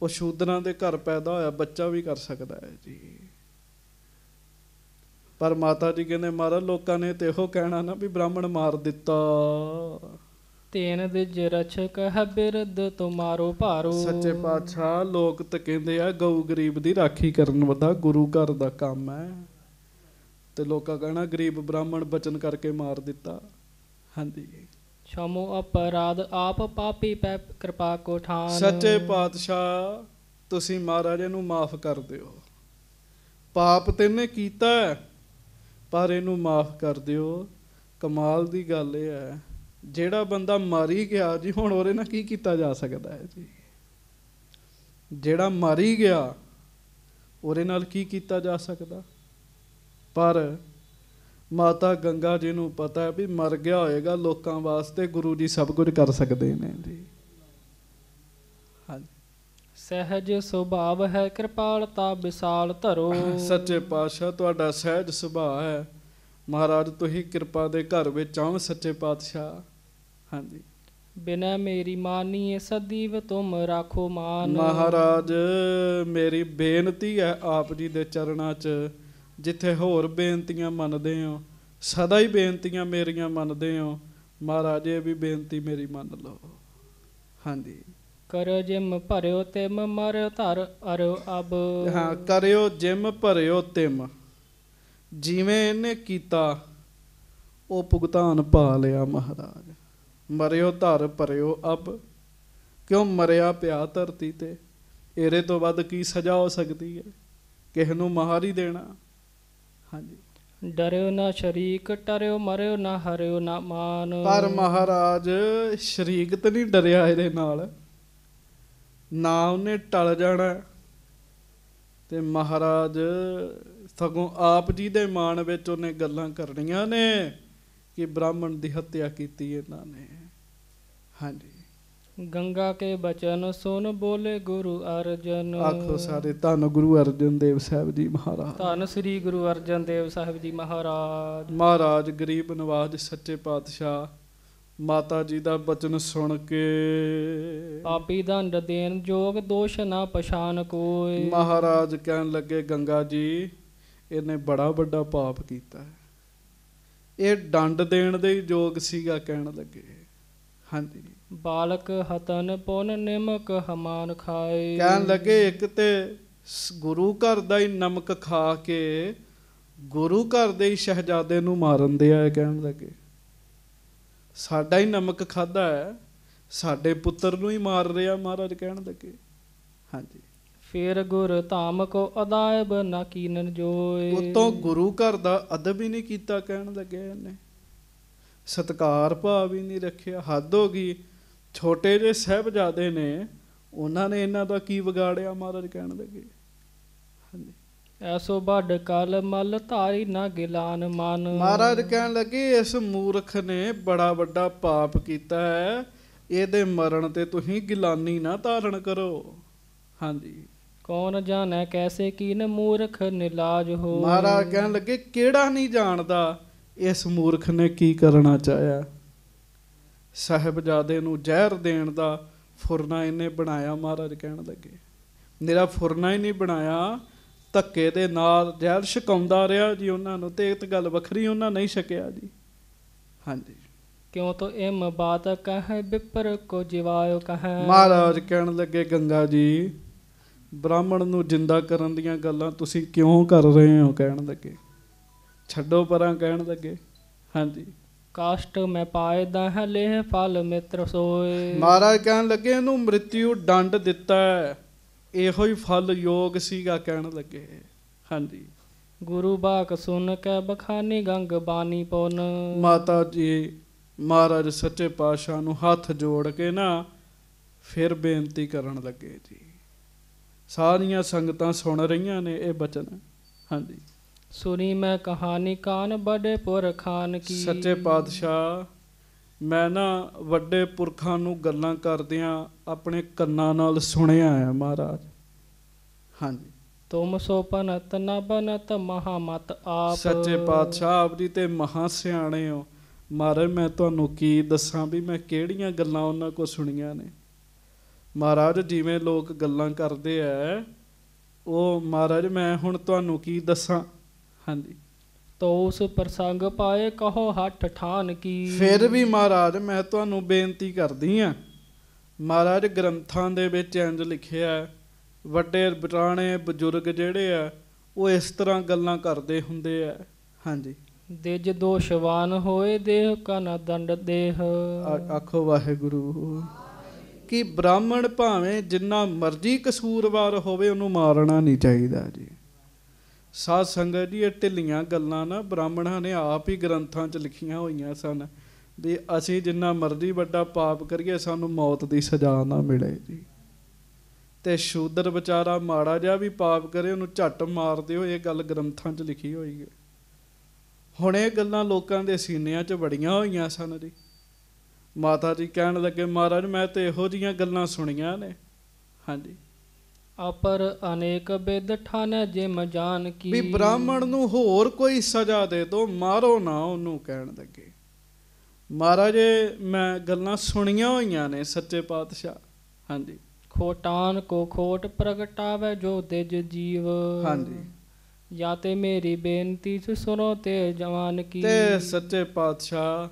ਉਹ ਸ਼ੂਦਰਾਂ ਦੇ ਘਰ ਪੈਦਾ ਹੋਇਆ ਬੱਚਾ ਵੀ ਕਰ ਸਕਦਾ ਹੈ ਜੀ। ਪਰ ਮਾਤਾ ਜੀ ਕਹਿੰਦੇ ਮਹਾਰਾਜ ਲੋਕਾਂ ਨੇ ਤੇ ਇਹੋ ਕਹਿਣਾ ਨਾ ਵੀ ਬ੍ਰਾਹਮਣ ਮਾਰ ਦਿੱਤਾ। ਤੇਨ ਦਿਜ ਰਛਕ ਹੈ ਬਿਰਦ ਤੁਮਾਰੋ ਭਾਰੋ। ਸੱਚੇ ਪਾਤਸ਼ਾਹ ਲੋਕ ਤਾਂ ਕਹਿੰਦੇ ਆ ਗਊ ਗਰੀਬ ਦੀ ਰਾਖੀ ਕਰਨ ਵਾਲਾ ਗੁਰੂ ਘਰ ਦਾ ਕੰਮ ਹੈ, ਤੇ ਲੋਕਾਂ ਕਹਿਣਾ ਗਰੀਬ ਬ੍ਰਾਹਮਣ ਬਚਨ ਕਰਕੇ ਮਾਰ ਦਿੱਤਾ। ਹਾਂਜੀ, ਛਮੋ ਅਪਰਾਧ ਆਪ ਪਾਪੀ ਪੈ ਕਿਰਪਾ ਕੋ ਠਾਨ। ਸੱਚੇ ਪਾਤਸ਼ਾਹ ਤੁਸੀਂ ਮਹਾਰਾਜੇ ਨੂੰ ਮਾਫ ਕਰ ਦਿਓ। ਪਾਪ ਤੇ ਇਹਨੇ ਕੀਤਾ ਪਰ ਇਹਨੂੰ ਮਾਫ ਕਰ ਦਿਓ। ਕਮਾਲ ਦੀ ਗੱਲ ਇਹ ਹੈ ਜਿਹੜਾ ਬੰਦਾ ਮਾਰੀ ਗਿਆ ਜੀ, ਹੁਣ ਉਹਦੇ ਨਾਲ ਕੀ ਕੀਤਾ ਜਾ ਸਕਦਾ ਹੈ ਜੀ? ਜਿਹੜਾ ਮਾਰੀ ਗਿਆ ਉਹਦੇ ਨਾਲ ਕੀ ਕੀਤਾ ਜਾ ਸਕਦਾ? ਪਰ ਮਾਤਾ ਗੰਗਾ ਜੀ ਨੂੰ ਪਤਾ ਹੈ ਵੀ ਮਰ ਗਿਆ ਹੋਏਗਾ ਲੋਕਾਂ ਵਾਸਤੇ ਗੁਰੂ ਜੀ ਸਭ ਕੁਝ ਕਰ ਸਕਦੇ ਨੇ ਜੀ। ਹਾਂਜੀ, ਸਹਿਜ ਸੁਭਾਵ ਹੈ ਕਿਰਪਾਲਤਾ ਵਿਸਾਲ ਧਰੋ। ਸੱਚੇ ਪਾਤਸ਼ਾਹ ਤੁਹਾਡਾ ਸਹਿਜ ਸੁਭਾਅ ਹੈ। ਮਹਾਰਾਜ ਤੁਸੀਂ ਕਿਰਪਾ ਦੇ ਘਰ ਵਿੱਚ ਆਓ ਸੱਚੇ ਪਾਤਸ਼ਾਹ। ਹਾਂਜੀ, ਬਿਨਾ ਮੇਰੀ ਮਾਨੀਏ ਸਦੀਵ ਤੁਮ ਰਾਖੋ ਮਾਨ। ਮਹਾਰਾਜ ਮੇਰੀ ਬੇਨਤੀ ਹੈ ਆਪ ਜੀ ਦੇ ਚਰਨਾਂ 'ਚ, ਜਿੱਥੇ ਹੋਰ ਬੇਨਤੀਆਂ ਮੰਨਦੇ ਹੋ, ਸਦਾ ਹੀ ਬੇਨਤੀਆਂ ਮੇਰੀਆਂ ਮੰਨਦੇ ਹੋ, ਮਹਾਰਾਜ ਇਹ ਵੀ ਬੇਨਤੀ ਮੇਰੀ ਮੰਨ ਲਓ। ਹਾਂਜੀ, ਕਰਿਓ ਜਿਮ ਭਰਿਓ ਤਿਮ ਮਰਿਓ ਧਰ ਅਰਿਓ ਅਬ। ਹਾਂ, ਕਰਿਓ ਜਿਮ ਭਰਿਓ ਤਿਮ, ਜਿਵੇਂ ਇਹਨੇ ਕੀਤਾ ਉਹ ਭੁਗਤਾਨ ਪਾ ਲਿਆ ਮਹਾਰਾਜ। ਮਰਿਓ ਧਰ ਭਰਿਓ ਅਬ, ਕਿਉਂ ਮਰਿਆ ਪਿਆ ਧਰਤੀ ਤੇ, ਇਹਦੇ ਤੋਂ ਵੱਧ ਕੀ ਸਜ਼ਾ ਹੋ ਸਕਦੀ ਹੈ? ਕਿਸੇ ਨੂੰ ਮਾਰ ਹੀ ਦੇਣਾ। ਹਾਂਜੀ, ਡਰਿਓ ਨਾ ਸ਼ਰੀਕ ਟਰਿਓ ਮਰਿਓ ਨਾ ਹਰਿਓ ਨਾ ਮਾਨ। ਪਰ ਮਹਾਰਾਜ ਸ਼ਰੀਕ ਤੇ ਨਹੀਂ ਡਰਿਆ ਇਹਦੇ ਨਾਲ, ਨਾ ਉਹਨੇ ਟਲ ਜਾਣਾ। ਤੇ ਮਹਾਰਾਜ ਸਗੋਂ ਆਪ ਜੀ ਦੇ ਮਾਣ ਵਿੱਚ ਉਹਨੇ ਗੱਲਾਂ ਕਰਨੀਆਂ ਨੇ ਕਿ ਬ੍ਰਾਹਮਣ ਦੀ ਹੱਤਿਆ ਕੀਤੀ ਇਹਨਾਂ ਨੇ। ਹਾਂਜੀ, ਗੰਗਾ ਕੇ ਬਚਨ ਸੁਨ ਬੋਲੇ ਗੁਰੂ ਅਰਜਨ। ਆਖੋ ਸਾਰੇ ਧੰਨ ਗੁਰੂ ਅਰਜਨ ਦੇਵ ਸਾਹਿਬ ਜੀ ਮਹਾਰਾਜ। ਧੰਨ ਸ੍ਰੀ ਗੁਰੂ ਅਰਜਨ ਦੇਵ ਸਾਹਿਬ ਜੀ ਮਹਾਰਾਜ। ਮਹਾਰਾਜ ਗਰੀਬ ਨਵਾਜ ਸੱਚੇ ਪਾਤਸ਼ਾਹ ਮਾਤਾ ਜੀ ਦਾ ਬਚਨ ਸੁਣ ਕੇ ਪਾਪੀ ਦੰਡ ਦੇਣ ਜੋਗ ਦੋਸ਼ ਨਾ ਪਛਾਨ ਕੋਈ। ਮਹਾਰਾਜ ਕਹਿਣ ਲੱਗੇ ਗੰਗਾ ਜੀ ਇਹਨੇ ਬੜਾ ਵੱਡਾ ਪਾਪ ਕੀਤਾ, ਇਹ ਦੰਡ ਦੇਣ ਦੇ ਯੋਗ ਸੀਗਾ ਕਹਿਣ ਲੱਗੇ। ਹਾਂਜੀ, ਬਾਲਕ ਹਤਨ ਪੁਨ ਨਿਮਕ ਹਮਾਨ ਖਾਏ। ਕਹਿਣ ਲੱਗੇ ਇੱਕ ਤੇ ਗੁਰੂ ਘਰ ਦਾ ਹੀ ਨਮਕ ਖਾ ਕੇ ਗੁਰੂ ਘਰ ਦੇ ਹੀ ਸ਼ਹਿਜ਼ਾਦੇ ਨੂੰ ਮਾਰਨ ਦੇ ਆ। ਕਹਿਣ ਲੱਗੇ ਸਾਡਾ ਹੀ ਨਮਕ ਖਾਧਾ ਹੈ, ਸਾਡੇ ਪੁੱਤਰ ਨੂੰ ਹੀ ਮਾਰ ਰਿਹਾ ਮਹਾਰਾਜ ਕਹਿਣ ਲੱਗੇ। ਹਾਂਜੀ, ਫੇਰ ਗੁਰ ਧਾਮ ਕੋ ਅਦਾਇਬ ਨਾ ਕੀਨਨ ਜੋਏ। ਉਤੋਂ ਗੁਰੂ ਘਰ ਦਾ ਅਦਬ ਹੀ ਨਹੀਂ ਕੀਤਾ ਕਹਿਣ ਲੱਗੇ ਇਹਨੇ, ਸਤਿਕਾਰ ਭਾਵ ਹੀ ਨਹੀਂ ਰੱਖਿਆ। ਹੱਦ ਹੋ ਗਈ। ਛੋਟੇ ਜਿਹੇ ਸਾਹਿਬਜ਼ਾਦੇ ਨੇ, ਉਹਨਾਂ ਨੇ ਇਹਨਾਂ ਦਾ ਕੀ ਵਿਗਾੜਿਆ ਮਹਾਰਾਜ ਕਹਿਣ ਲੱਗੇ। ਹਾਂਜੀ, ਐਸੋ ਵੱਡ ਕਲ ਮਲ ਧਾਰੀ ਨਾ ਗਿਲਾਨ ਮਨ। ਮਹਾਰਾਜ ਕਹਿਣ ਲੱਗੇ ਇਸ ਮੂਰਖ ਨੇ ਬੜਾ ਵੱਡਾ ਪਾਪ ਕੀਤਾ ਹੈ, ਇਹਦੇ ਮਰਨ ਤੇ ਤੁਸੀਂ ਗਿਲਾਨੀ ਨਾ ਧਾਰਨ ਕਰੋ। ਹਾਂਜੀ, ਕੌਣ ਜਾਣੈ ਕੈਸੇ ਕੀਨ ਮੂਰਖ ਨਿਲਾਜ ਹੋ। ਮਹਾਰਾਜ ਕਹਿਣ ਲੱਗੇ ਕਿਹੜਾ ਨਹੀਂ ਜਾਣਦਾ ਇਸ ਮੂਰਖ ਨੇ ਕੀ ਕਰਨਾ ਚਾਹਿਆ। ਸਾਹਿਬਜ਼ਾਦੇ ਨੂੰ ਜ਼ਹਿਰ ਦੇਣ ਦਾ ਫੁਰਨਾ ਇਹਨੇ ਬਣਾਇਆ। ਮਹਾਰਾਜ ਕਹਿਣ ਲੱਗੇ ਨਿਰਾ ਫੁਰਨਾ ਹੀ ਨਹੀਂ ਬਣਾਇਆ, ਧੱਕੇ ਦੇ ਨਾਲ ਜ਼ਹਿਰ ਛਕਾਉਂਦਾ ਰਿਹਾ ਜੀ ਉਹਨਾਂ ਨੂੰ, ਤੇ ਇੱਕ ਗੱਲ ਵੱਖਰੀ, ਉਹਨਾਂ ਨਹੀਂ ਛਕਿਆ ਜੀ। ਹਾਂਜੀ। ਕਿਉਂ ਤੋ ਇਮ ਬਾਤ ਕਹੈ ਵਿਪਰ ਕੋ ਜਿਵਾਇਓ ਕਹੈ। ਮਹਾਰਾਜ ਕਹਿਣ ਲੱਗੇ ਗੰਗਾ ਜੀ, ਬ੍ਰਾਹਮਣ ਨੂੰ ਜਿੰਦਾ ਕਰਨ ਦੀਆਂ ਗੱਲਾਂ ਤੁਸੀਂ ਕਿਉਂ ਕਰ ਰਹੇ ਹੋ? ਕਹਿਣ ਲੱਗੇ ਛੱਡੋ ਪਰਾਂ, ਕਹਿਣ ਲੱਗੇ। ਹਾਂਜੀ। ਕਾਸ਼ਟ ਮੈਂ ਪਾਇਦਾ ਹੈ ਲੇਹ ਫਲ ਮਿੱਤਰ ਸੋਏ। ਮਹਾਰਾਜ ਕਹਿਣ ਲੱਗੇ ਇਹਨੂੰ ਮ੍ਰਿਤਿਉ ਦੰਡ ਦਿੱਤਾ, ਇਹੋ ਹੀ ਫਲ ਯੋਗ ਸੀਗਾ, ਕਹਿਣ ਲੱਗੇ। ਹਾਂਜੀ। ਗੁਰੂ ਬਾਕ ਸੁਨ ਕੇ ਬਖਾਨੀ ਗੰਗ ਬਾਣੀ ਪੁਨ। ਮਾਤਾ ਜੀ ਮਹਾਰਾਜ ਸੱਚੇ ਪਾਤਸ਼ਾਹ ਨੂੰ ਹੱਥ ਜੋੜ ਕੇ ਨਾ ਫਿਰ ਬੇਨਤੀ ਕਰਨ ਲੱਗੇ ਜੀ। ਸਾਰੀਆਂ ਸੰਗਤਾਂ ਸੁਣ ਰਹੀਆਂ ਨੇ ਇਹ ਬਚਨ। ਹਾਂਜੀ। ਸੁਣੀ ਮੈਂ ਕਹਾਣੀ ਕਾਨ ਬੜੇ ਪੁਰਖਾਨ ਕੀ। ਸੱਚੇ ਪਾਤਸ਼ਾਹ, ਮੈਂ ਨਾ ਵੱਡੇ ਪੁਰਖਾਂ ਨੂੰ ਗੱਲਾਂ ਕਰਦਿਆਂ ਆਪਣੇ ਕੰਨਾਂ ਨਾਲ ਸੁਣਿਆ ਹੈ ਮਹਾਰਾਜ। ਹਾਂਜੀ। ਤੁਮ ਸੋ ਪਨਤ ਨ ਬਨਤ ਮਹਾਮਤ ਆਪ। ਸੱਚੇ ਪਾਤਸ਼ਾਹ ਆਪ ਜੀ ਤੇ ਮਹਾਂ ਸਿਆਣੇ ਹੋ ਮਹਾਰਾਜ। ਮੈਂ ਤੁਹਾਨੂੰ ਕੀ ਦੱਸਾਂ ਵੀ ਮੈਂ ਕਿਹੜੀਆਂ ਗੱਲਾਂ ਉਹਨਾਂ ਕੋਲ ਸੁਣੀਆਂ ਨੇ। ਮਹਾਰਾਜ ਜਿਵੇਂ ਲੋਕ ਗੱਲਾਂ ਕਰਦੇ ਐ ਉਹ ਮਹਾਰਾਜ ਮੈਂ ਹੁਣ ਤੁਹਾਨੂੰ ਕੀ ਦੱਸਾਂ। ਹਾਂਜੀ। ਤੋ ਉਸ ਪ੍ਰਸੰਗ ਪਾਏ ਕਹੋ ਹੱਠ ਠਾਨ ਕੀ। ਫਿਰ ਵੀ ਮਹਾਰਾਜ ਮੈਂ ਤੁਹਾਨੂੰ ਬੇਨਤੀ ਕਰਦੀ ਹਾਂ, ਮਹਾਰਾਜ ਗ੍ਰੰਥਾਂ ਦੇ ਵਿੱਚ ਇੰਝ ਲਿਖਿਆ, ਵੱਡੇ ਪੁਰਾਣੇ ਬਜ਼ੁਰਗ ਜਿਹੜੇ ਆ ਉਹ ਇਸ ਤਰ੍ਹਾਂ ਗੱਲਾਂ ਕਰਦੇ ਹੁੰਦੇ ਆ। ਹਾਂਜੀ। ਦਿਜ ਦੋਸ਼ਵਾਨ ਹੋਏ ਦੇਹ ਕਾ ਨਾ ਦੰਡ ਦੇਹ। ਆਖੋ ਵਾਹਿਗੁਰੂ। ਕਿ ਬ੍ਰਾਹਮਣ ਭਾਵੇਂ ਜਿੰਨਾ ਮਰਜ਼ੀ ਕਸੂਰਵਾਰ ਹੋਵੇ ਉਹਨੂੰ ਮਾਰਨਾ ਨਹੀਂ ਚਾਹੀਦਾ ਜੀ। ਸਾਧ ਸੰਗਤ ਜੀ ਇਹ ਢਿੱਲੀਆਂ ਗੱਲਾਂ ਨਾ ਬ੍ਰਾਹਮਣਾਂ ਨੇ ਆਪ ਹੀ ਗ੍ਰੰਥਾਂ 'ਚ ਲਿਖੀਆਂ ਹੋਈਆਂ ਸਨ ਵੀ ਅਸੀਂ ਜਿੰਨਾ ਮਰਜ਼ੀ ਵੱਡਾ ਪਾਪ ਕਰੀਏ ਸਾਨੂੰ ਮੌਤ ਦੀ ਸਜ਼ਾ ਨਾ ਮਿਲੇ ਜੀ। ਤੇ ਸ਼ੂਦਰ ਵਿਚਾਰਾ ਮਾੜਾ ਜਿਹਾ ਵੀ ਪਾਪ ਕਰੇ ਉਹਨੂੰ ਝੱਟ ਮਾਰ ਦਿਓ, ਇਹ ਗੱਲ ਗ੍ਰੰਥਾਂ 'ਚ ਲਿਖੀ ਹੋਈ ਹੈ। ਹੁਣ ਇਹ ਗੱਲਾਂ ਲੋਕਾਂ ਦੇ ਸੀਨਿਆਂ 'ਚ ਬੜੀਆਂ ਹੋਈਆਂ ਸਨ ਜੀ। ਮਾਤਾ ਜੀ ਕਹਿਣ ਲੱਗੇ ਮਹਾਰਾਜ ਮੈਂ ਤੇ ਇਹੋ ਜਿਹੀਆਂ ਗੱਲਾਂ ਸੁਣੀਆਂ ਨੇ। ਹਾਂਜੀ। ਅਪਰ ਅਨੇਕ ਬਿਦ ਠਾਨੈ ਜਿਮ ਜਾਨ ਕੀ। ਵੀ ਬ੍ਰਾਹਮਣ ਨੂੰ ਹੋਰ ਕੋਈ ਸਜ਼ਾ ਦੇ ਦੋ, ਮਾਰੋ ਨਾ ਉਹਨੂੰ। ਕਹਿਣ ਲੱਗੇ ਮਹਾਰਾਜ ਮੈਂ ਗੱਲਾਂ ਸੁਣੀਆਂ ਹੋਈਆਂ ਨੇ ਸੱਚੇ ਪਾਤਸ਼ਾਹ। ਹਾਂਜੀ। ਖੋਟਾਨ ਕੋ ਖੋਟ ਪ੍ਰਗਟਾਵੇ ਜੋ ਤਿਜ ਜੀਵ। ਹਾਂਜੀ। ਜਾਂ ਤੇ ਮੇਰੀ ਬੇਨਤੀ ਸੁਣੋ ਤੇ ਜਵਾਨ ਕੀ। ਤੇ ਸੱਚੇ ਪਾਤਸ਼ਾਹ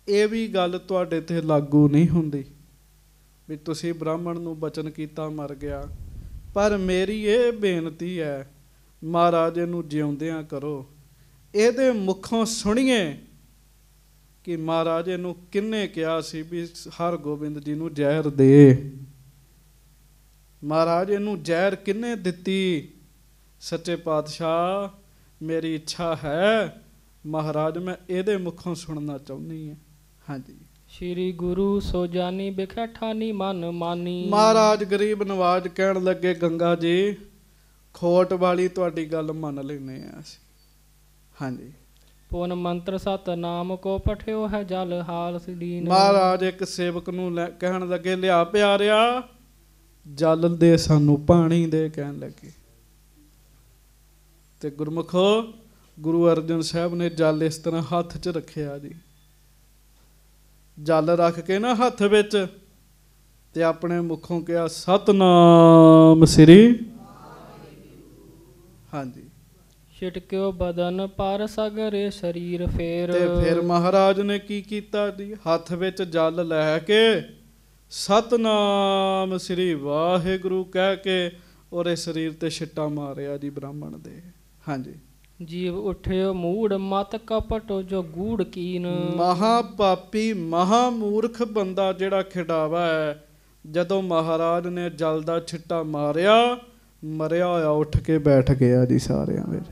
ਇਹ ਵੀ ਗੱਲ ਤੁਹਾਡੇ ਤੇ ਲਾਗੂ ਨਹੀਂ ਹੁੰਦੀ ਵੀ ਤੁਸੀਂ ਬ੍ਰਾਹਮਣ ਨੂੰ ਬਚਨ ਕੀਤਾ ਮਰ ਗਿਆ। ਪਰ ਮੇਰੀ ਇਹ ਬੇਨਤੀ ਹੈ ਮਹਾਰਾਜ ਇਹਨੂੰ ਜਿਉਂਦਿਆਂ ਕਰੋ, ਇਹਦੇ ਮੁਖੋਂ ਸੁਣੀਏ ਕਿ ਮਹਾਰਾਜ ਇਹਨੂੰ ਕਿਹਨੇ ਕਿਹਾ ਸੀ ਵੀ ਹਰਗੋਬਿੰਦ ਜੀ ਨੂੰ ਜ਼ਹਿਰ ਦੇ। ਮਹਾਰਾਜ ਇਹਨੂੰ ਜ਼ਹਿਰ ਕਿਹਨੇ ਦਿੱਤੀ। ਸੱਚੇ ਪਾਤਸ਼ਾਹ ਮੇਰੀ ਇੱਛਾ ਹੈ ਮਹਾਰਾਜ ਮੈਂ ਇਹਦੇ ਮੁਖੋਂ ਸੁਣਨਾ ਚਾਹੁੰਦੀ ਹਾਂ। ਹਾਂਜੀ। ਸ਼੍ਰੀ ਗੁਰੂ ਸੋ ਜਾਨੀ ਬਿਖੈ ਠਾਨੀ ਮਨ ਮਾਨੀ। ਮਹਾਰਾਜ ਗਰੀਬ ਨਵਾਜ ਕਹਿਣ ਲੱਗੇ ਗੰਗਾ ਜੀ ਖੋਟ ਵਾਲੀ ਤੁਹਾਡੀ ਗੱਲ ਮੰਨ ਲੈਂਦੇ ਹਾਂ ਅਸੀਂ। ਹਾਂਜੀ। ਪੁਨ ਮੰਤਰ ਸਤ ਨਾਮ ਕੋ ਪਠਿਓ ਹੈ ਜਲ ਹਾਲ ਸਦੀਨ। ਮਹਾਰਾਜ ਇੱਕ ਸੇਵਕ ਨੂੰ ਕਹਿਣ ਲੱਗੇ ਲਿਆ ਪਿਆਰਿਆ ਜਲ ਦੇ ਸਾਨੂੰ ਪਾਣੀ ਦੇ। ਕਹਿਣ ਲੱਗੇ ਤੇ ਗੁਰਮੁਖੋ ਗੁਰੂ ਅਰਜਨ ਸਾਹਿਬ ਨੇ ਜਲ ਇਸ ਤਰ੍ਹਾਂ ਹੱਥ 'ਚ ਰੱਖਿਆ ਜੀ। ਜਲ ਰੱਖ ਕੇ ਨਾ ਹੱਥ ਵਿੱਚ ਤੇ ਆਪਣੇ ਮੁਖੋਂ ਕਿਹਾ ਸਤਨਾਮ ਸ੍ਰੀ। ਹਾਂਜੀ। ਛਿਟਕਿਓ ਬਦਨ ਪਰ ਸਗਰੇ ਸਰੀਰ ਫੇਰ। ਤੇ ਫਿਰ ਮਹਾਰਾਜ ਨੇ ਕੀ ਕੀਤਾ ਜੀ, ਹੱਥ ਵਿੱਚ ਜਲ ਲੈ ਕੇ ਸਤਨਾਮ ਸ੍ਰੀ ਵਾਹਿਗੁਰੂ ਕਹਿ ਕੇ ਉਹਦੇ ਸਰੀਰ ਤੇ ਛਿੱਟਾ ਮਾਰਿਆ ਜੀ ਬ੍ਰਾਹਮਣ ਦੇ। ਹਾਂਜੀ। ਜੀਵ ਉਠਿਓ ਮੂੜ ਮਤ ਕਪਟੋ ਜੋ ਗੂੜ ਕੀਨ। ਮਹਾ ਪਾਪੀ ਮਹਾ ਮੂਰਖ ਬੰਦਾ ਜਿਹੜਾ ਖਿਡਾਵਾ ਹੈ, ਜਦੋਂ ਮਹਾਰਾਜ ਨੇ ਜਲ ਦਾ ਛਿੱਟਾ ਮਾਰਿਆ ਮਰਿਆ ਹੋਇਆ ਉੱਠ ਕੇ ਬੈਠ ਗਿਆ ਜੀ ਸਾਰਿਆਂ ਵਿੱਚ।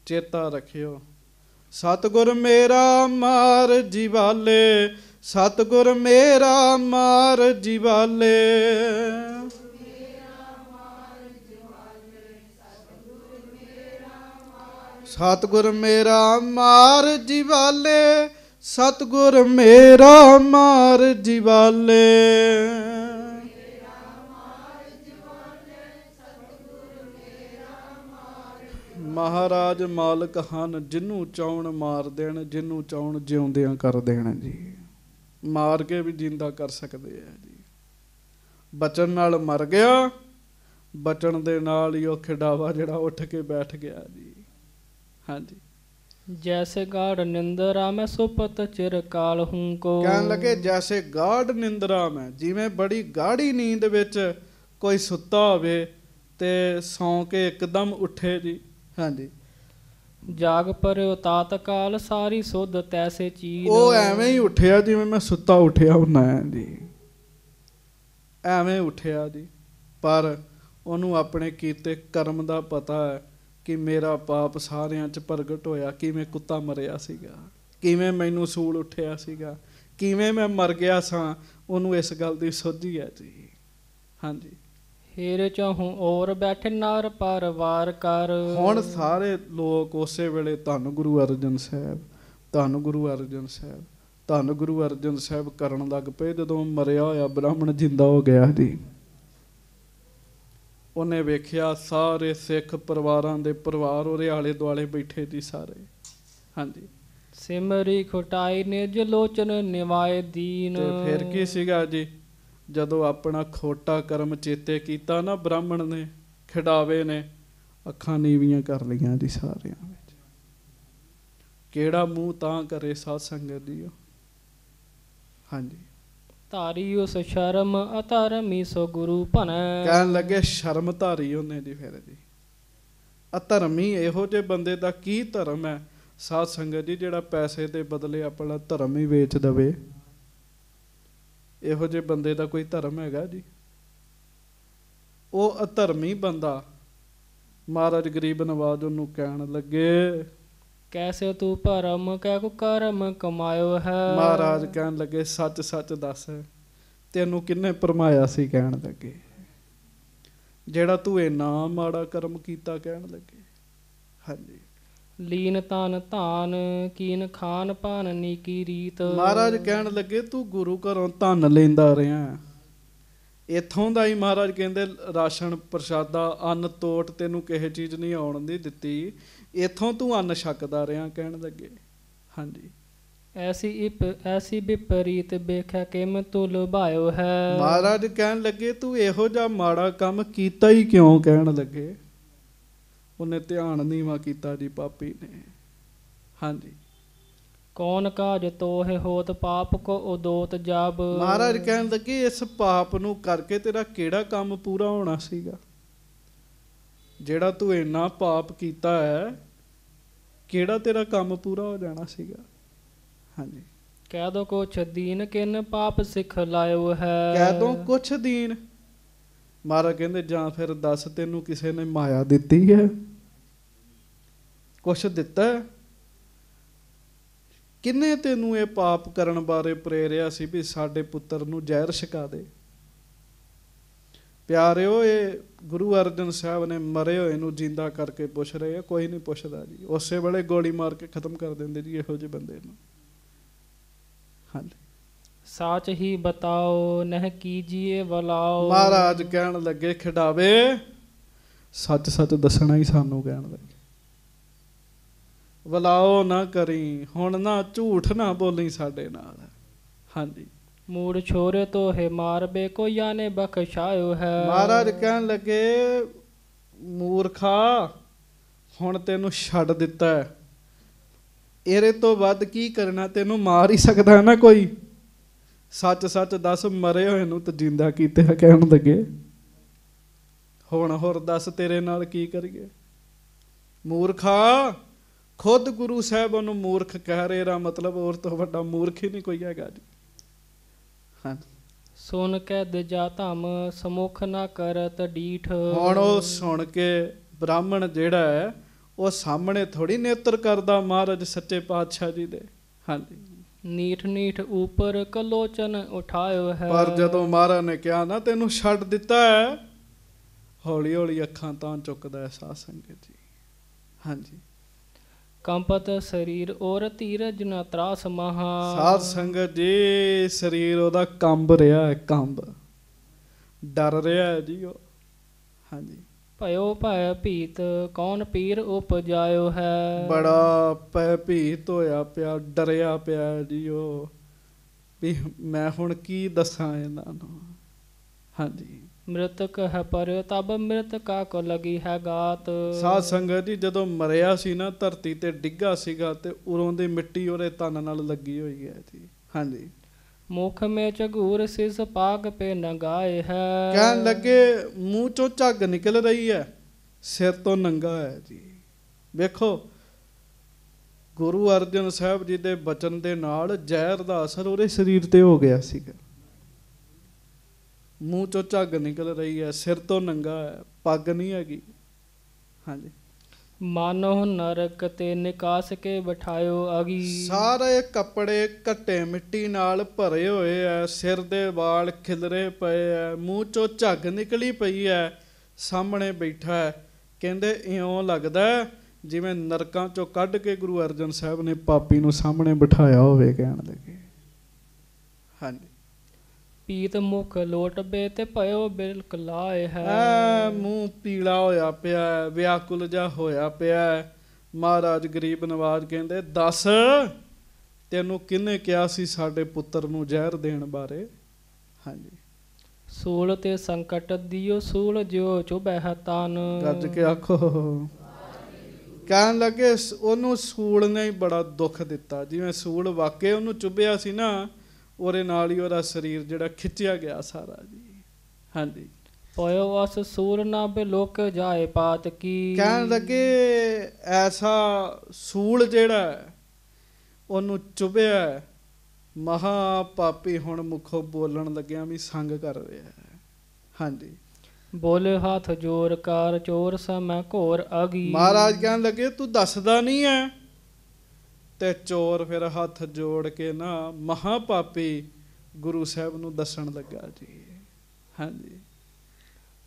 ਚੇਤਾ ਰੱਖਿਓ ਸਤਿਗੁਰ ਮੇਰਾ ਮਾਰ ਜੀਵਾਲੇ, ਸਤਿਗੁਰ ਮੇਰਾ ਮਾਰ ਜੀਵਾਲੇ। ਸਤਿਗੁਰ ਮੇਰਾ ਮਾਰ ਜੀਵਾਲੇ, ਸਤਿਗੁਰ ਮੇਰਾ ਮਾਰ ਜੀਵਾਲੇ। ਮਹਾਰਾਜ ਮਾਲਕ ਹਨ ਜਿਹਨੂੰ ਚਾਹੁਣ ਮਾਰ ਦੇਣ, ਜਿਹਨੂੰ ਚਾਹੁਣ ਜਿਉਂਦਿਆਂ ਕਰ ਦੇਣ ਜੀ। ਮਾਰ ਕੇ ਵੀ ਜਿੰਦਾ ਕਰ ਸਕਦੇ ਆ ਜੀ। ਬਚਨ ਨਾਲ ਮਰ ਗਿਆ, ਬਚਣ ਦੇ ਨਾਲ ਹੀ ਉਹ ਖਿਡਾਵਾ ਜਿਹੜਾ ਉੱਠ ਕੇ ਬੈਠ ਗਿਆ ਜੀ। ਹਾਂਜੀ। ਜੈਸੇ ਗਾੜ ਨਿੰਦਰਾ ਮੈਂ ਸੁਪਤ ਚਿਰਕਾਲ ਹੂੰ ਕੋ। ਕਹਿਣ ਲੱਗੇ ਜੈਸੇ ਗਾੜ ਨਿੰਦਰਾ ਮੈਂ, ਜਿਵੇਂ ਬੜੀ ਗਾੜੀ ਨੀਂਦ ਵਿੱਚ ਕੋਈ ਸੁੱਤਾ ਹੋਵੇ ਤੇ ਸੌਂ ਕੇ ਇੱਕਦਮ ਉੱਠੇ ਜੀ। ਹਾਂਜੀ। ਜਾਗ ਪਰਿਓ ਤਾਤ ਕਾਲ ਸਾਰੀ ਸੁਧ ਤੈਸੇ ਚੀਨ। ਉਹ ਐਵੇਂ ਹੀ ਉੱਠਿਆ ਜਿਵੇਂ ਮੈਂ ਸੁੱਤਾ ਉੱਠਿਆ ਹੁੰਦਾ ਹੈ ਜੀ, ਐਵੇਂ ਉੱਠਿਆ ਜੀ। ਪਰ ਉਹਨੂੰ ਆਪਣੇ ਕੀਤੇ ਕਰਮ ਦਾ ਪਤਾ ਹੈ ਕਿ ਮੇਰਾ ਪਾਪ ਸਾਰਿਆਂ 'ਚ ਪ੍ਰਗਟ ਹੋਇਆ। ਕਿਵੇਂ ਕੁੱਤਾ ਮਰਿਆ ਸੀਗਾ, ਕਿਵੇਂ ਮੈਨੂੰ ਸੂਲ ਉੱਠਿਆ ਸੀਗਾ, ਕਿਵੇਂ ਮੈਂ ਮਰ ਗਿਆ ਸਾਂ, ਉਹਨੂੰ ਇਸ ਗੱਲ ਦੀ ਸੋਝੀ ਹੈ ਜੀ। ਹਾਂਜੀ। ਹੇਰੇ ਚਾਹੂੰ ਔਰ ਬੈਠੇ ਨਾਰ ਪਰਵਾਰ ਕਰ। ਹੁਣ ਸਾਰੇ ਲੋਕ ਉਸੇ ਵੇਲੇ ਧੰਨ ਗੁਰੂ ਅਰਜਨ ਸਾਹਿਬ, ਧੰਨ ਗੁਰੂ ਅਰਜਨ ਸਾਹਿਬ, ਧੰਨ ਗੁਰੂ ਅਰਜਨ ਸਾਹਿਬ ਕਰਨ ਲੱਗ ਪਏ। ਜਦੋਂ ਮਰਿਆ ਹੋਇਆ ਬ੍ਰਾਹਮਣ ਜਿੰਦਾ ਹੋ ਗਿਆ ਜੀ, ਉਹਨੇ ਵੇਖਿਆ ਸਾਰੇ ਸਿੱਖ ਪਰਿਵਾਰਾਂ ਦੇ ਪਰਿਵਾਰ ਉਹਦੇ ਆਲੇ ਦੁਆਲੇ ਬੈਠੇ ਜੀ ਸਾਰੇ। ਹਾਂਜੀ। ਸਿਮਰੀ ਖੁਟਾਈ ਨਿਜ ਲੋਚਨ ਨਿਵਾਏ ਦੀਨ। ਤੇ ਫਿਰ ਕੀ ਸੀਗਾ ਜੀ, ਜਦੋਂ ਆਪਣਾ ਖੋਟਾ ਕਰਮ ਚੇਤੇ ਕੀਤਾ ਨਾ ਬ੍ਰਾਹਮਣ ਨੇ, ਖਿਡਾਵੇ ਨੇ, ਅੱਖਾਂ ਨੀਵੀਆਂ ਕਰ ਲਈਆਂ ਜੀ ਸਾਰਿਆਂ ਵਿੱਚ। ਕਿਹੜਾ ਮੂੰਹ ਤਾਂ ਕਰੇ ਸਾਧ ਸੰਗਤ ਜੀ। ਹਾਂਜੀ। ਧਾਰੀ ਉਸ ਸ਼ਰਮ ਅਧਰਮੀ ਸੋ ਗੁਰੂ ਭਨੈ। ਕਹਿਣ ਲੱਗੇ ਸ਼ਰਮ ਧਾਰੀ ਉਹਨੇ ਜੀ ਫਿਰ ਜੀ। ਅਧਰਮੀ ਇਹੋ ਜਿਹੇ ਬੰਦੇ ਦਾ ਕੀ ਧਰਮ ਹੈ ਸਾਧ ਸੰਗਤ ਜੀ, ਜਿਹੜਾ ਪੈਸੇ ਦੇ ਬਦਲੇ ਆਪਣਾ ਧਰਮ ਹੀ ਵੇਚ ਦਵੇ। ਇਹੋ ਜਿਹੇ ਬੰਦੇ ਦਾ ਕੋਈ ਧਰਮ ਹੈਗਾ ਜੀ? ਉਹ ਅਧਰਮੀ ਬੰਦਾ। ਮਹਾਰਾਜ ਗਰੀਬ ਨਵਾਜ ਉਹਨੂੰ ਕਹਿਣ ਲੱਗੇ ਕੈਸੇ ਤੂੰ ਭਰਮ ਕਹਿ ਕੋ ਕਰਮ ਕਮਾਇਓ ਹੈ। ਮਹਾਰਾਜ ਕਹਿਣ ਲੱਗੇ ਸੱਚ ਸੱਚ ਦੱਸ, ਤੈਨੂੰ ਕਿਹਨੇ ਭਰਮਾਇਆ ਸੀ? ਕਹਿਣ ਲੱਗੇ ਜਿਹੜਾ ਤੂੰ ਇੰਨਾ ਮਾੜਾ ਕਰਮ ਕੀਤਾ। ਕਹਿਣ ਲੱਗੇ ਹਾਂਜੀ। ਲੀਨ ਤਨ ਧਾਨ ਕੀਨ ਖਾਨ ਪਾਨ ਨੀਕੀ ਰੀਤ। ਮਹਾਰਾਜ ਕਹਿਣ ਲੱਗੇ ਤੂੰ ਗੁਰੂ ਘਰੋਂ ਧਨ ਲੈਂਦਾ ਰਿਹਾ, ਇੱਥੋਂ ਦਾ ਹੀ ਮਹਾਰਾਜ ਕਹਿੰਦੇ ਰਾਸ਼ਨ ਪ੍ਰਸ਼ਾਦਾ ਅੰਨ ਤੋਟ ਤੈਨੂੰ ਕਿਸੇ ਚੀਜ਼ ਨਹੀਂ ਆਉਣ ਦੀ ਦਿੱਤੀ, ਇੱਥੋਂ ਤੂੰ ਅੰਨ ਛਕਦਾ ਰਿਹਾ। ਕਹਿਣ ਲੱਗੇ ਹਾਂਜੀ। ਐਸੀ ਵਿਪਰੀਤ ਵੇਖਿਆ ਕਿਮ ਤੂੰ ਲੁਭਾਇਓ ਹੈ। ਮਹਾਰਾਜ ਕਹਿਣ ਲੱਗੇ ਤੂੰ ਇਹੋ ਜਿਹਾ ਮਾੜਾ ਕੰਮ ਕੀਤਾ ਹੀ ਕਿਉਂ? ਕਹਿਣ ਲੱਗੇ ਉਹਨੇ ਧਿਆਨ ਨੀਵਾਂ ਕੀਤਾ ਜੀ ਪਾਪੀ ਨੇ। ਹਾਂਜੀ। ਕੌਣ ਕਾਜ ਤੋਹਿ ਹੋਤ ਪਾਪ ਕੋ ਉਦੋਤ ਜਬ। ਮਹਾਰਾਜ ਕਹਿਣ ਲੱਗੇ ਇਸ ਪਾਪ ਨੂੰ ਕਰਕੇ ਤੇਰਾ ਕਿਹੜਾ ਕੰਮ ਪੂਰਾ ਹੋਣਾ ਸੀਗਾ? ਜਿਹੜਾ ਤੂੰ ਇੰਨਾ ਪਾਪ ਕੀਤਾ ਹੈ, ਕਿਹੜਾ ਤੇਰਾ ਕੰਮ ਪੂਰਾ ਹੋ ਜਾਣਾ ਸੀਗਾ? ਹਾਂਜੀ। ਕਹਿ ਦੋ ਕੁਛ ਦੀਨ ਕਿਨ ਪਾਪ ਸਿੱਖ ਲਾਇਓ ਹੈ। ਕਹਿ ਦੋ ਕੁਛ ਦੀਨ। ਮਹਾਰਾਜ ਕਹਿੰਦੇ ਜਾਂ ਫਿਰ ਦੱਸ ਤੈਨੂੰ ਕਿਸੇ ਨੇ ਮਾਇਆ ਦਿੱਤੀ ਹੈ? ਕੁਛ ਦਿੱਤਾ? ਕਿੰਨੇ ਤੈਨੂੰ ਇਹ ਪਾਪ ਕਰਨ ਬਾਰੇ ਪ੍ਰੇਰਿਆ ਸੀ ਵੀ ਸਾਡੇ ਪੁੱਤਰ ਨੂੰ ਜ਼ਹਿਰ ਛਕਾ ਦੇ? ਪਿਆਰਿਓ, ਇਹ ਗੁਰੂ ਅਰਜਨ ਸਾਹਿਬ ਨੇ ਮਰੇ ਹੋਏ ਨੂੰ ਜਿੰਦਾ ਕਰਕੇ ਪੁੱਛ ਰਹੇ ਆ, ਕੋਈ ਨਹੀਂ ਪੁੱਛਦਾ ਜੀ। ਉਸੇ ਵੇਲੇ ਗੋਲੀ ਮਾਰ ਕੇ ਖਤਮ ਕਰ ਦਿੰਦੇ ਜੀ ਇਹੋ ਜਿਹੇ ਬੰਦੇ ਨੂੰ। ਹਾਂਜੀ। ਸਾਚ ਹੀ ਬਤਾਓ ਨਹਿ ਕੀਜੀਏ ਵਲਾਓ। ਮਹਾਰਾਜ ਕਹਿਣ ਲੱਗੇ ਖਿਡਾਵੇ ਸੱਚ ਸੱਚ ਦੱਸਣਾ ਹੀ ਸਾਨੂੰ। ਕਹਿਣ ਲੱਗੇ ਵਲਾਓ ਨਾ ਕਰੀ, ਹੁਣ ਨਾ ਝੂਠ ਨਾ ਬੋਲੀ ਸਾਡੇ ਨਾਲ। ਹਾਂਜੀ। ਮੂੜ ਛੋਰੇ ਤੋਹੇ ਮਾਰਬੇ ਕੋ ਯਾਨੇ ਬਖਸ਼ਾਇਓ ਹੈ। ਮਹਾਰਾਜ ਕਹਿਣ ਲੱਗੇ ਮੂਰਖਾ, ਹੁਣ ਤੈਨੂੰ ਛੱਡ ਦਿੱਤਾ, ਇਹਦੇ ਤੋਂ ਵੱਧ ਕੀ ਕਰਨਾ? ਤੈਨੂੰ ਮਾਰ ਹੀ ਸਕਦਾ ਨਾ ਕੋਈ। ਸੱਚ ਸੱਚ ਦੱਸ, ਮਰੇ ਹੋਏ ਨੂੰ ਤਾਂ ਜਿੰਦਾ ਕੀਤਾ। ਕਹਿਣ ਲੱਗੇ ਹੁਣ ਹੋਰ ਦੱਸ ਤੇਰੇ ਨਾਲ ਕੀ ਕਰੀਏ? ਮੂਰਖਾ, ਖੁਦ ਗੁਰੂ ਸਾਹਿਬ ਉਹਨੂੰ ਮੂਰਖ ਕਹਿ ਰਹੇ, ਦਾ ਮਤਲਬ ਹੋਰ ਤੋਂ ਵੱਡਾ ਮੂਰਖ ਹੀ ਨਹੀਂ ਕੋਈ ਹੈਗਾ ਜੀ। ਹਾਂ। ਸੁਣ ਕੇ ਦਜਾ ਧਮ ਸਮੁਖ ਨਾ ਕਰਤ ਡੀਠ। ਹੁਣ ਉਹ ਸੁਣ ਕੇ ਬ੍ਰਾਹਮਣ ਜਿਹੜਾ ਹੈ ਉਹ ਸਾਹਮਣੇ ਥੋੜੀ ਨੇਤਰ ਕਰਦਾ ਮਹਾਰਾਜ ਸੱਚੇ ਪਾਤਸ਼ਾਹ ਜੀ ਦੇ। ਹਾਂਜੀ। ਨੀਠ ਨੀਠ ਉਪਰ ਕਲੋਚਨ ਉਠਾਇਓ ਹੈ। ਪਰ ਜਦੋਂ ਮਹਾਰਾਜ ਨੇ ਕਿਹਾ ਨਾ ਤੈਨੂੰ ਛੱਡ ਦਿੱਤਾ ਹੈ, ਹੌਲੀ ਹੌਲੀ ਅੱਖਾਂ ਤਾਂ ਚੁੱਕਦਾ ਹੈ ਸਾਧ ਸੰਗਤ ਜੀ। ਹਾਂਜੀ। ਕੰਪਤ ਸਰੀਰ ਔਰ ਧੀਰਜ ਨਾ ਤਰਾਸ ਮਹਾ। ਸਾਧ ਸੰਗਤ ਜੀ ਸਰੀਰ ਉਹਦਾ ਕੰਬ ਰਿਹਾ ਹੈ, ਕੰਬ ਡਰ ਰਿਹਾ ਹੈ ਜੀ ਉਹ। ਹਾਂਜੀ। ਭਇਓ ਭੈ ਭੀਤ ਕੌਣ ਪੀਰ ਉਪਜਾਇਓ ਹੈ। ਬੜਾ ਭੈ ਭੀਤ ਹੋਇਆ ਪਿਆ, ਡਰਿਆ ਪਿਆ ਜੀ ਉਹ ਵੀ ਮੈਂ ਹੁਣ ਕੀ ਦੱਸਾਂ ਇਹਨਾਂ ਨੂੰ। ਹਾਂਜੀ। ਮ੍ਰਿਤਕ ਹੈ ਪਰਿਓ ਤਬ ਮ੍ਰਿਤਕਾ ਕੋ ਲਗੀ ਹੈ ਗਾਤ। ਸਾਧ ਸੰਗਤ ਜੀ, ਜਦੋਂ ਮਰਿਆ ਸੀ ਨਾ, ਧਰਤੀ ਤੇ ਡਿੱਗਾ ਸੀਗਾ ਤੇ ਉਰੋਂ ਦੀ ਮਿੱਟੀ ਉਹਦੇ ਤਨ ਨਾਲ ਲੱਗੀ ਹੋਈ ਹੈ ਜੀ। ਹਾਂਜੀ। ਮੁਖ ਮੇ ਝਗੂਰ ਸਿਸ ਪਾਗ ਪੇ ਨਗਾਏ ਹੈ। ਕਹਿਣ ਲੱਗੇ ਮੂੰਹ ਚੋਂ ਝੱਗ ਨਿਕਲ ਰਹੀ ਹੈ, ਸਿਰ ਤੋਂ ਨੰਗਾ ਹੈ ਜੀ। ਵੇਖੋ, ਗੁਰੂ ਅਰਜਨ ਸਾਹਿਬ ਜੀ ਦੇ ਬਚਨ ਦੇ ਨਾਲ ਜ਼ਹਿਰ ਦਾ ਅਸਰ ਉਹਦੇ ਸਰੀਰ ਤੇ ਹੋ ਗਿਆ ਸੀਗਾ। ਮੂੰਹ ਚੋਂ ਝੱਗ ਨਿਕਲ ਰਹੀ ਹੈ, ਸਿਰ ਤੋਂ ਨੰਗਾ ਹੈ, ਪੱਗ ਨਹੀਂ ਹੈਗੀ। ਹਾਂਜੀ। ਮਾਨੋ ਨਰਕ ਤੇ ਨਿਕਾਸ ਕੇ ਬਿਠਾਇਓ ਅਗੀ। ਸਾਰੇ ਕੱਪੜੇ ਘੱਟੇ ਮਿੱਟੀ ਨਾਲ ਭਰੇ ਹੋਏ ਐ, ਸਿਰ ਦੇ ਵਾਲ ਖਿਲਰੇ ਪਏ ਐ, ਮੂੰਹ ਚੋਂ ਝੱਗ ਨਿਕਲੀ ਪਈ ਐ, ਸਾਹਮਣੇ ਬੈਠਾ ਹੈ। ਕਹਿੰਦੇ ਇਉਂ ਲੱਗਦਾ ਜਿਵੇਂ ਨਰਕਾਂ ਚੋਂ ਕੱਢ ਕੇ ਗੁਰੂ ਅਰਜਨ ਸਾਹਿਬ ਨੇ ਪਾਪੀ ਨੂੰ ਸਾਹਮਣੇ ਬਿਠਾਇਆ ਹੋਵੇ। ਕਹਿਣ ਲੱਗੇ ਹਾਂਜੀ। ਪੀਤ ਮੁਖ ਲੋਟਬੇ ਤੇ ਭਇਓ ਬਿਲਕ ਲਾਏ ਹੈ। ਮੂੰਹ ਪੀਲਾ ਹੋਇਆ ਪਿਆ, ਵਿਆਕੁਲ ਜਿਹਾ ਹੋਇਆ ਪਿਆ। ਮਹਾਰਾਜ ਗਰੀਬ ਨਵਾਜ ਕਹਿੰਦੇ, ਦੱਸ ਤੈਨੂੰ ਕਿਹਨੇ ਕਿਹਾ ਸੀ ਸਾਡੇ ਪੁੱਤਰ ਨੂੰ ਜ਼ਹਿਰ ਦੇਣ ਬਾਰੇ? ਹਾਂਜੀ। ਸੂਲ ਤੇ ਸੰਕਟ ਦਿਓ ਸੂਲ ਜਿਉ ਚੁਭੈ ਤਨ। ਗੱਜ ਕੇ ਆਖੋ। ਕਹਿਣ ਲੱਗੇ ਉਹਨੂੰ ਸੂਲ ਨੇ ਹੀ ਬੜਾ ਦੁੱਖ ਦਿੱਤਾ। ਜਿਵੇਂ ਸੂਲ ਵਾਕੇ ਉਹਨੂੰ ਚੁੱਭਿਆ ਸੀ ਨਾ, ਉਹਦੇ ਨਾਲ ਹੀ ਉਹਦਾ ਸਰੀਰ ਜਿਹੜਾ ਖਿੱਚਿਆ ਗਿਆ ਸਾਰਾ ਜੀ। ਹਾਂਜੀ। ਪਇਓ ਅਸ ਸੂਲ ਨਾ ਬਿਲੋਕ ਜਾਏ ਪਾਤ ਕੀ। ਕਹਿਣ ਲੱਗੇ ਐਸਾ ਸੂਲ ਜਿਹੜਾ ਉਹਨੂੰ ਚੁਭਿਆ, ਮਹਾ ਪਾਪੀ ਹੁਣ ਮੁਖੋਂ ਬੋਲਣ ਲੱਗਿਆ ਵੀ ਸੰਗ ਕਰ ਰਿਹਾ। ਹਾਂਜੀ। ਬੋਲੇ ਹੱਥ ਜੋਰ ਕਰ ਚੋਰ ਸਮੈ ਘੋਰ ਅਗੀ। ਮਹਾਰਾਜ ਕਹਿਣ ਲੱਗੇ ਤੂੰ ਦੱਸਦਾ ਨਹੀਂ ਹੈ। ਤੇ ਚੋਰ ਫਿਰ ਹੱਥ ਜੋੜ ਕੇ ਨਾ ਮਹਾ ਪਾਪੀ ਗੁਰੂ ਸਾਹਿਬ ਨੂੰ ਦੱਸਣ ਲੱਗਾ ਜੀ। ਹਾਂਜੀ।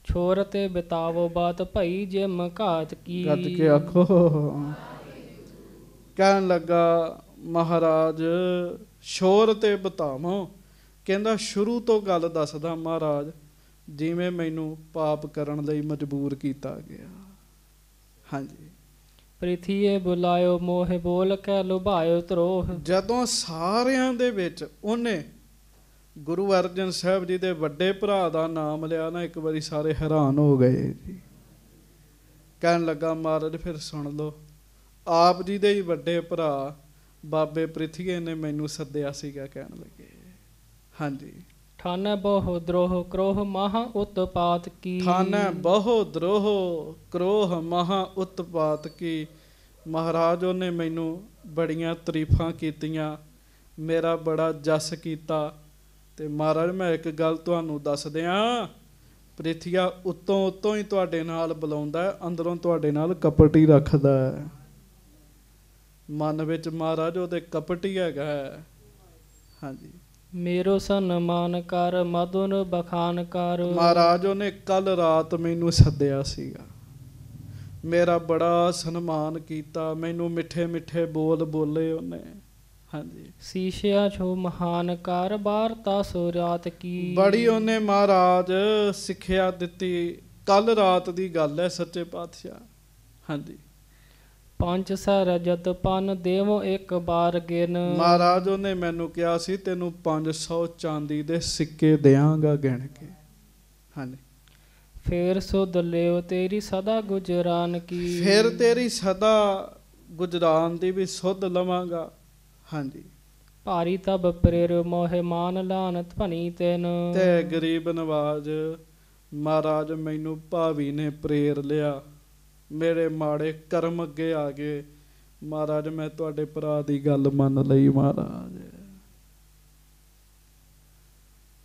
ਛੋਰ ਤੇ ਬਿਤਾਵੋ ਬਾਤ ਭਈ ਜਿਮ ਘਾਤ ਕੀ। ਗੱਜ ਕੇ ਆਖੋ। ਕਹਿਣ ਲੱਗਾ ਮਹਾਰਾਜ ਛੋਰ ਤੇ ਬਿਤਾਵੋ। ਕਹਿੰਦਾ ਸ਼ੁਰੂ ਤੋਂ ਗੱਲ ਦੱਸਦਾ ਮਹਾਰਾਜ, ਜਿਵੇਂ ਮੈਨੂੰ ਪਾਪ ਕਰਨ ਲਈ ਮਜਬੂਰ ਕੀਤਾ ਗਿਆ। ਹਾਂਜੀ। ਪ੍ਰਿਥੀਏ ਬੁਲਾਇਓ ਮੋਹ ਬੋਲ ਕੇ ਲੁਭਾਇਓ ਧਰੋਹ। ਜਦੋਂ ਸਾਰਿਆਂ ਦੇ ਵਿੱਚ ਉਹਨੇ ਗੁਰੂ ਅਰਜਨ ਸਾਹਿਬ ਜੀ ਦੇ ਵੱਡੇ ਭਰਾ ਦਾ ਨਾਮ ਲਿਆ ਨਾ, ਇੱਕ ਵਾਰੀ ਸਾਰੇ ਹੈਰਾਨ ਹੋ ਗਏ ਜੀ। ਕਹਿਣ ਲੱਗਾ ਮਹਾਰਾਜ ਫਿਰ ਸੁਣ ਲਓ, ਆਪ ਜੀ ਦੇ ਹੀ ਵੱਡੇ ਭਰਾ ਬਾਬੇ ਪ੍ਰਿਥੀਏ ਨੇ ਮੈਨੂੰ ਸੱਦਿਆ ਸੀਗਾ। ਕਹਿਣ ਲੱਗੇ ਹਾਂਜੀ। ਠਾਨੈ ਬਹੁ ਦਰੋਹ ਕ੍ਰੋਹ ਮਹਾ ਉਤਪਾਤ ਕੀ। ਠਾਨੈ ਬਹੁ ਦਰੋਹ ਕ੍ਰੋਹ ਮਹਾ ਉਤਪਾਤ ਕੀ। ਮਹਾਰਾਜ ਉਹਨੇ ਮੈਨੂੰ ਬੜੀਆਂ ਤਾਰੀਫਾਂ ਕੀਤੀਆਂ, ਮੇਰਾ ਬੜਾ ਜਸ ਕੀਤਾ। ਤੇ ਮਹਾਰਾਜ ਮੈਂ ਇੱਕ ਗੱਲ ਤੁਹਾਨੂੰ ਦੱਸ ਦਿਆਂ, ਪ੍ਰਿਥੀਆ ਉੱਤੋਂ ਉੱਤੋਂ ਹੀ ਤੁਹਾਡੇ ਨਾਲ ਬੁਲਾਉਂਦਾ, ਅੰਦਰੋਂ ਤੁਹਾਡੇ ਨਾਲ ਕਪਟ ਹੀ ਰੱਖਦਾ ਹੈ। ਮਨ ਵਿੱਚ ਮਹਾਰਾਜ ਉਹਦੇ ਕਪਟ ਹੀ ਹੈਗਾ। ਹਾਂਜੀ। ਮੇਰੋ ਸਨਮਾਨ ਕਰ ਮਧੁਨ ਬਖਾਨ ਕਰ। ਮਹਾਰਾਜ ਉਹਨੇ ਕੱਲ ਰਾਤ ਮੈਨੂੰ ਸੱਦਿਆ ਸੀਗਾ, ਮੇਰਾ ਬੜਾ ਸਨਮਾਨ ਕੀਤਾ, ਮੈਨੂੰ ਮਿੱਠੇ ਮਿੱਠੇ ਬੋਲ ਬੋਲੇ ਉਹਨੇ। ਹਾਂਜੀ। ਸੀਸ਼ਿਆ ਛੋ ਮਹਾਨ ਕਰ ਵਾਰਤਾ ਸੋ ਰਾਤ ਕੀ। ਬੜੀ ਉਹਨੇ ਮਹਾਰਾਜ ਸਿੱਖਿਆ ਦਿੱਤੀ। ਕੱਲ ਰਾਤ ਦੀ ਗੱਲ ਹੈ ਸੱਚੇ ਪਾਤਸ਼ਾਹ। ਹਾਂਜੀ। ਪੰਜ ਸੈ ਰਜਤ ਪਨ ਦੇਵੋ ਇੱਕ ਬਾਰ ਗਿਨ। ਮਹਾਰਾਜ ਉਹਨੇ ਮੈਨੂੰ ਕਿਹਾ ਸੀ ਤੈਨੂੰ 500 ਚਾਂਦੀ ਦੇ ਸਿੱਕੇ ਦਿਆਂਗਾ ਗਿਣ ਕੇ। ਹਾਂਜੀ। ਫੇਰ ਸੁਧ ਲਿਓ ਤੇਰੀ ਸਦਾ ਗੁਜਰਾਨ ਕੀ। ਫਿਰ ਤੇਰੀ ਸਦਾ ਗੁਜਰਾਨ ਦੀ ਵੀ ਸੁਧ ਲਵਾਂਗਾ। ਹਾਂਜੀ। ਭਾਰੀ ਤਬ ਪ੍ਰੇਰਿਓ ਮੋਹਿ ਮਾਨ ਲਾਨ ਧਵਨੀ ਤੈਨ। ਤੇ ਗਰੀਬ ਨਵਾਜ ਮਹਾਰਾਜ ਮੈਨੂੰ ਭਾਵੀ ਨੇ ਪ੍ਰੇਰ ਲਿਆ, ਮੇਰੇ ਮਾੜੇ ਕਰਮ ਅੱਗੇ ਆ ਗਏ। ਮਹਾਰਾਜ ਮੈਂ ਤੁਹਾਡੇ ਭਰਾ ਦੀ ਗੱਲ ਮੰਨ ਲਈ। ਮਹਾਰਾਜ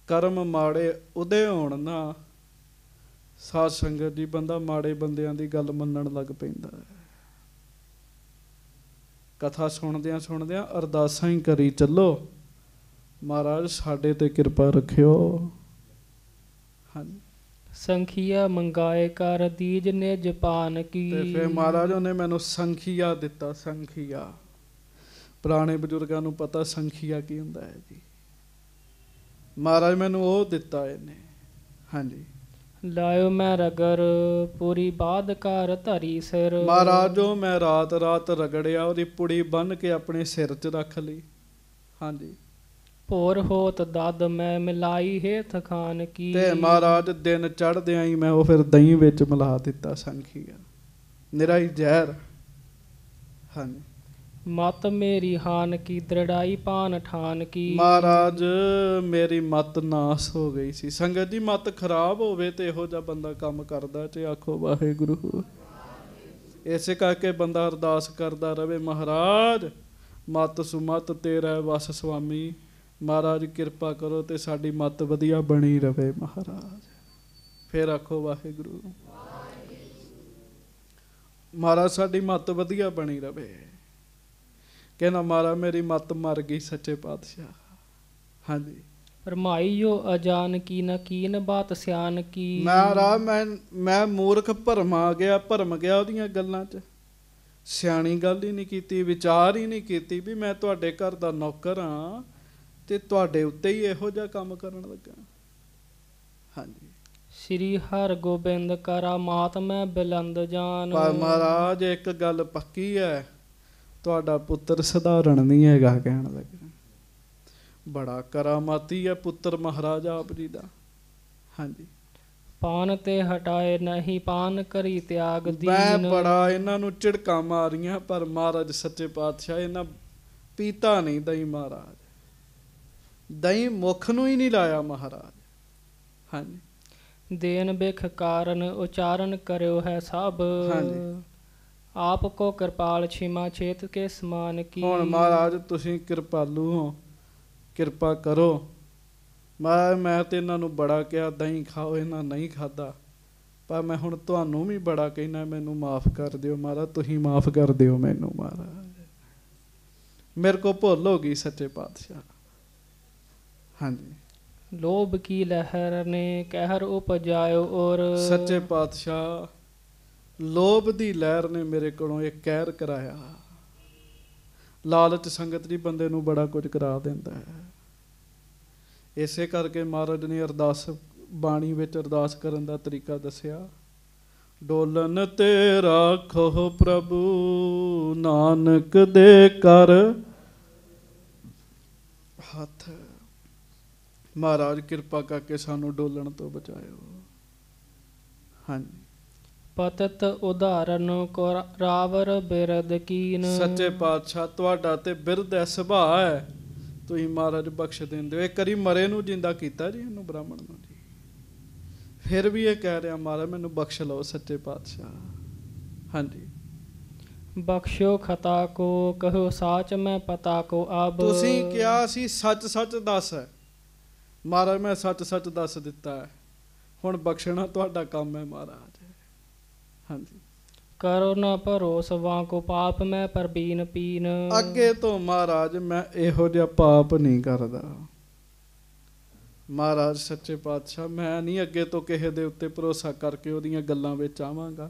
ਕਰਮ ਮਾੜੇ ਉਹਦੇ ਹੋਣ ਨਾ, ਸਾਧ ਸੰਗਤ ਜੀ, ਬੰਦਾ ਮਾੜੇ ਬੰਦਿਆਂ ਦੀ ਗੱਲ ਮੰਨਣ ਲੱਗ ਪੈਂਦਾ ਹੈ। ਕਥਾ ਸੁਣਦਿਆਂ ਸੁਣਦਿਆਂ ਅਰਦਾਸਾਂ ਹੀ ਕਰੀ ਚੱਲੋ, ਮਹਾਰਾਜ ਸਾਡੇ ਤੇ ਕਿਰਪਾ ਰੱਖਿਓ। ਹਾਂਜੀ। ਸੰਖੀਆ ਮੰਗਾਏ ਕਰ ਦੀਜ ਨਿਜ ਪਾਨ ਕੀ। ਤੇ ਫਿਰ ਮਹਾਰਾਜ ਉਹਨੇ ਮੈਨੂੰ ਸੰਖੀਆ ਦਿੱਤਾ। ਸੰਖੀਆ ਪੁਰਾਣੇ ਬਜ਼ੁਰਗਾਂ ਨੂੰ ਪਤਾ ਸੰਖੀਆ ਕੀ ਹੁੰਦਾ ਹੈ ਜੀ। ਮਹਾਰਾਜ ਮੈਨੂੰ ਉਹ ਦਿੱਤਾ ਇਹਨੇ। ਹਾਂਜੀ। ਲਾਇਓ ਮੈਂ ਰਗਰ ਪੂਰੀ ਬਾਦ ਕਰ ਧਰੀ ਸਿਰ। ਮਹਾਰਾਜ ਉਹ ਮੈਂ ਰਾਤ ਰਾਤ ਰਗੜਿਆ, ਉਹਦੀ ਪੁੜੀ ਬੰਨ ਕੇ ਆਪਣੇ ਸਿਰ 'ਚ ਰੱਖ ਲਈ। ਹਾਂਜੀ। ਭੋਰ ਹੋਤ ਦਦ ਮੈਂ ਮਿਲਾਈ ਹੇਥ ਖਾਨ ਕੀ। ਤੇ ਮਹਾਰਾਜ ਦਿਨ ਚੜ੍ਹਦਿਆਂ ਹੀ ਮੈਂ ਉਹ ਫਿਰ ਦਹੀਂ ਵਿੱਚ ਮਿਲਾ ਦਿੱਤਾ ਸੰਖੀਆ, ਨਿਰਾ ਹੀ ਜ਼ਹਿਰ। ਹਾਂਜੀ। ਮਤ ਮੇਰੀ ਹਾਨ ਕੀ ਦ੍ਰਿੜਾਈ ਪਾਨ ਠਾਨ ਕੀ। ਮਹਾਰਾਜ ਮੇਰੀ ਮਤ ਨਾਸ ਹੋ ਗਈ ਸੀ। ਸੰਗਤ ਜੀ ਮਤ ਖਰਾਬ ਹੋਵੇ ਤੇ ਇਹੋ ਜਿਹਾ ਬੰਦਾ ਕੰਮ ਕਰਦਾ ਤੇ ਆਖੋ ਵਾਹਿਗੁਰੂ। ਇਸੇ ਕਰਕੇ ਬੰਦਾ ਅਰਦਾਸ ਕਰਦਾ ਰਵੇ, ਮਹਾਰਾਜ ਮਤ ਸੁਮਤ ਤੇਰਾ ਵਸ ਸੁਆਮੀ, ਮਹਾਰਾਜ ਕਿਰਪਾ ਕਰੋ ਤੇ ਸਾਡੀ ਮਤ ਵਧੀਆ ਬਣੀ ਰਵੇ ਮਹਾਰਾਜ। ਫਿਰ ਆਖੋ ਵਾਹਿਗੁਰੂ। ਮਹਾਰਾਜ ਸਾਡੀ ਮਤ ਵਧੀਆ ਬਣੀ ਰਵੇ। ਕਹਿੰਦਾ ਮਹਾਰਾਜ ਮੇਰੀ ਮਤ ਮਰ ਗਈ ਸੱਚੇ ਪਾਤਸ਼ਾਹ। ਹਾਂਜੀ। ਭਰਮਾਈਓ ਅਜਾਨ ਕੀ ਨ ਕੀਨ ਬਾਤ ਸਿਆਨ ਕੀ। ਮਹਾਰਾਜ ਮੈਂ ਮੂਰਖ ਭਰਮਾ ਗਿਆ, ਭਰਮ ਗਿਆ ਉਹਦੀਆਂ ਗੱਲਾਂ 'ਚ। ਸਿਆਣੀ ਗੱਲ ਹੀ ਨਹੀਂ ਕੀਤੀ, ਵਿਚਾਰ ਹੀ ਨਹੀਂ ਕੀਤੀ ਵੀ ਮੈਂ ਤੁਹਾਡੇ ਘਰ ਦਾ ਨੌਕਰ ਹਾਂ ਤੇ ਤੁਹਾਡੇ ਉੱਤੇ ਹੀ ਇਹੋ ਜਿਹਾ ਕੰਮ ਕਰਨ ਲੱਗਾ। ਹਾਂਜੀ। ਸ੍ਰੀ ਹਰਿ ਗੋਬਿੰਦ ਕਰਾ ਮਾਤ ਮੈਂ ਬਿਲੰਦ ਜਾਨ। ਪਰ ਮਹਾਰਾਜ ਇੱਕ ਗੱਲ ਪੱਕੀ ਹੈ, ਤੁਹਾਡਾ ਪੁੱਤਰ ਸਧਾਰਨ ਨਹੀਂ ਹੈਗਾ। ਕਹਿਣ ਲੱਗਾ ਬੜਾ ਕਰਾਮਾਤੀ ਹੈ ਪੁੱਤਰ ਮਹਾਰਾਜ ਆਪ ਜੀ ਦਾ। ਹਾਂਜੀ। ਪਾਨ ਤੇ ਹਟਾਏ ਨਹੀਂ ਪਾਨ ਕਰੀ ਤਿਆਗ ਦੀਨ। ਮੈਂ ਬੜਾ ਇਹਨਾਂ ਨੂੰ ਝਿੜਕਾਂ ਮਾਰੀਆਂ ਪਰ ਮਹਾਰਾਜ ਸੱਚੇ ਪਾਤਸ਼ਾਹ ਇਹਨਾਂ ਪੀਤਾ ਨਹੀਂ ਦਹੀਂ। ਮਹਾਰਾਜ ਦਹੀਂ ਮੁੱਖ ਨੂੰ ਹੀ ਨਹੀਂ ਲਾਇਆ ਮਹਾਰਾਜ। ਹਾਂਜੀ। ਦੇਨ ਬਿਖ ਕਾਰਨ ਉਚਾਰਨ ਕਰਿਓ ਹੈ ਸਭ। ਹਾਂਜੀ। ਆਪ ਕੋ ਕਿਰਪਾਲ ਛਿਮਾ ਛੇਤ ਕੇ ਸਮਾਨ ਕੀ। ਹੁਣ ਮਹਾਰਾਜ ਤੁਸੀਂ ਕਿਰਪਾਲੂ ਹੋ, ਕਿਰਪਾ ਕਰੋ। ਮੈਂ ਤੇ ਇਹਨਾਂ ਨੂੰ ਬੜਾ ਕਿਹਾ ਦਹੀਂ ਖਾਓ, ਇਹਨਾਂ ਨਹੀਂ ਖਾਧਾ। ਪਰ ਮੈਂ ਹੁਣ ਤੁਹਾਨੂੰ ਵੀ ਬੜਾ ਕਹਿਣਾ, ਮੈਨੂੰ ਮਾਫ਼ ਕਰ ਦਿਓ ਮਹਾਰਾਜ, ਤੁਸੀਂ ਮਾਫ਼ ਕਰ ਦਿਓ ਮੈਨੂੰ ਮਹਾਰਾਜ। ਮੇਰੇ ਕੋ ਭੁੱਲ ਹੋ ਗਈ ਸੱਚੇ ਪਾਤਸ਼ਾਹ। ਹਾਂਜੀ। ਲੋਭ ਕੀ ਲਹਿਰ ਨੇ ਕਹਿਰ ਉਪਜਾਇਓ ਔਰ। ਸੱਚੇ ਪਾਤਸ਼ਾਹ ਲੋਭ ਦੀ ਲਹਿਰ ਨੇ ਮੇਰੇ ਕੋਲੋਂ ਇਹ ਕਹਿਰ ਕਰਾਇਆ। ਲਾਲਚ ਸੰਗਤ ਜੀ ਬੰਦੇ ਨੂੰ ਬੜਾ ਕੁਝ ਕਰਾ ਦਿੰਦਾ ਹੈ। ਇਸੇ ਕਰਕੇ ਮਹਾਰਾਜ ਨੇ ਅਰਦਾਸ ਬਾਣੀ ਵਿੱਚ ਅਰਦਾਸ ਕਰਨ ਦਾ ਤਰੀਕਾ ਦੱਸਿਆ। ਡੋਲਨ ਤੇ ਰਾਖੋ ਪ੍ਰਭੂ ਨਾਨਕ ਦੇ ਕਰ ਹੱਥ। ਮਹਾਰਾਜ ਕਿਰਪਾ ਕਰਕੇ ਸਾਨੂੰ ਡੋਲਣ ਤੋਂ ਬਚਾਇਓ। ਹਾਂਜੀ। ਪਤਤ ਉਦਾਹਰਨ ਕੋ ਰਾਵਰ ਬਿਰਦ ਕੀਨ। ਸੱਚੇ ਪਾਤਸ਼ਾਹ ਤੁਹਾਡਾ ਤੇ ਬਿਰਦ ਹੈ, ਸੁਭਾਅ ਹੈ, ਤੁਸੀਂ ਮਹਾਰਾਜ ਬਖਸ਼ ਦਿੰਦੇ ਹੋ। ਇੱਕ ਵਾਰੀ ਮਰੇ ਨੂੰ ਜਿੰਦਾ ਕੀਤਾ ਜੀ, ਇਹਨੂੰ ਬ੍ਰਾਹਮਣ ਨੂੰ ਜੀ, ਫਿਰ ਵੀ ਇਹ ਕਹਿ ਰਿਹਾ ਮਹਾਰਾਜ ਮੈਨੂੰ ਬਖਸ਼ ਲਓ ਸੱਚੇ ਪਾਤਸ਼ਾਹ। ਹਾਂਜੀ। ਬਖਸ਼ਿਓ ਖਤਾ ਕੋ ਕਹੋ ਸਾਚ ਮੈਂ ਪਤਾ ਕੋ ਅਬ। ਤੁਸੀਂ ਕਿਹਾ ਸੀ ਸੱਚ ਸੱਚ ਦੱਸ, ਮਹਾਰਾਜ ਮੈਂ ਸੱਚ ਸੱਚ ਦੱਸ ਦਿੱਤਾ ਹੈ, ਹੁਣ ਬਖਸ਼ਣਾ ਤੁਹਾਡਾ ਕੰਮ ਹੈ ਮਹਾਰਾਜ। ਹਾਂਜੀ। ਕਰੋ ਨਾ ਭਰੋਸ ਵਾਂਕੋ ਪਾਪ ਮੈਂ ਪਰਬੀਨ ਪੀਨ। ਅੱਗੇ ਤੋਂ ਮਹਾਰਾਜ ਮੈਂ ਇਹੋ ਜਿਹਾ ਪਾਪ ਨਹੀਂ ਕਰਦਾ। ਮਹਾਰਾਜ ਸੱਚੇ ਪਾਤਸ਼ਾਹ ਮੈਂ ਨਹੀਂ ਅੱਗੇ ਤੋਂ ਕਿਸੇ ਦੇ ਉੱਤੇ ਭਰੋਸਾ ਕਰਕੇ ਉਹਦੀਆਂ ਗੱਲਾਂ ਵਿੱਚ ਆਵਾਂਗਾ।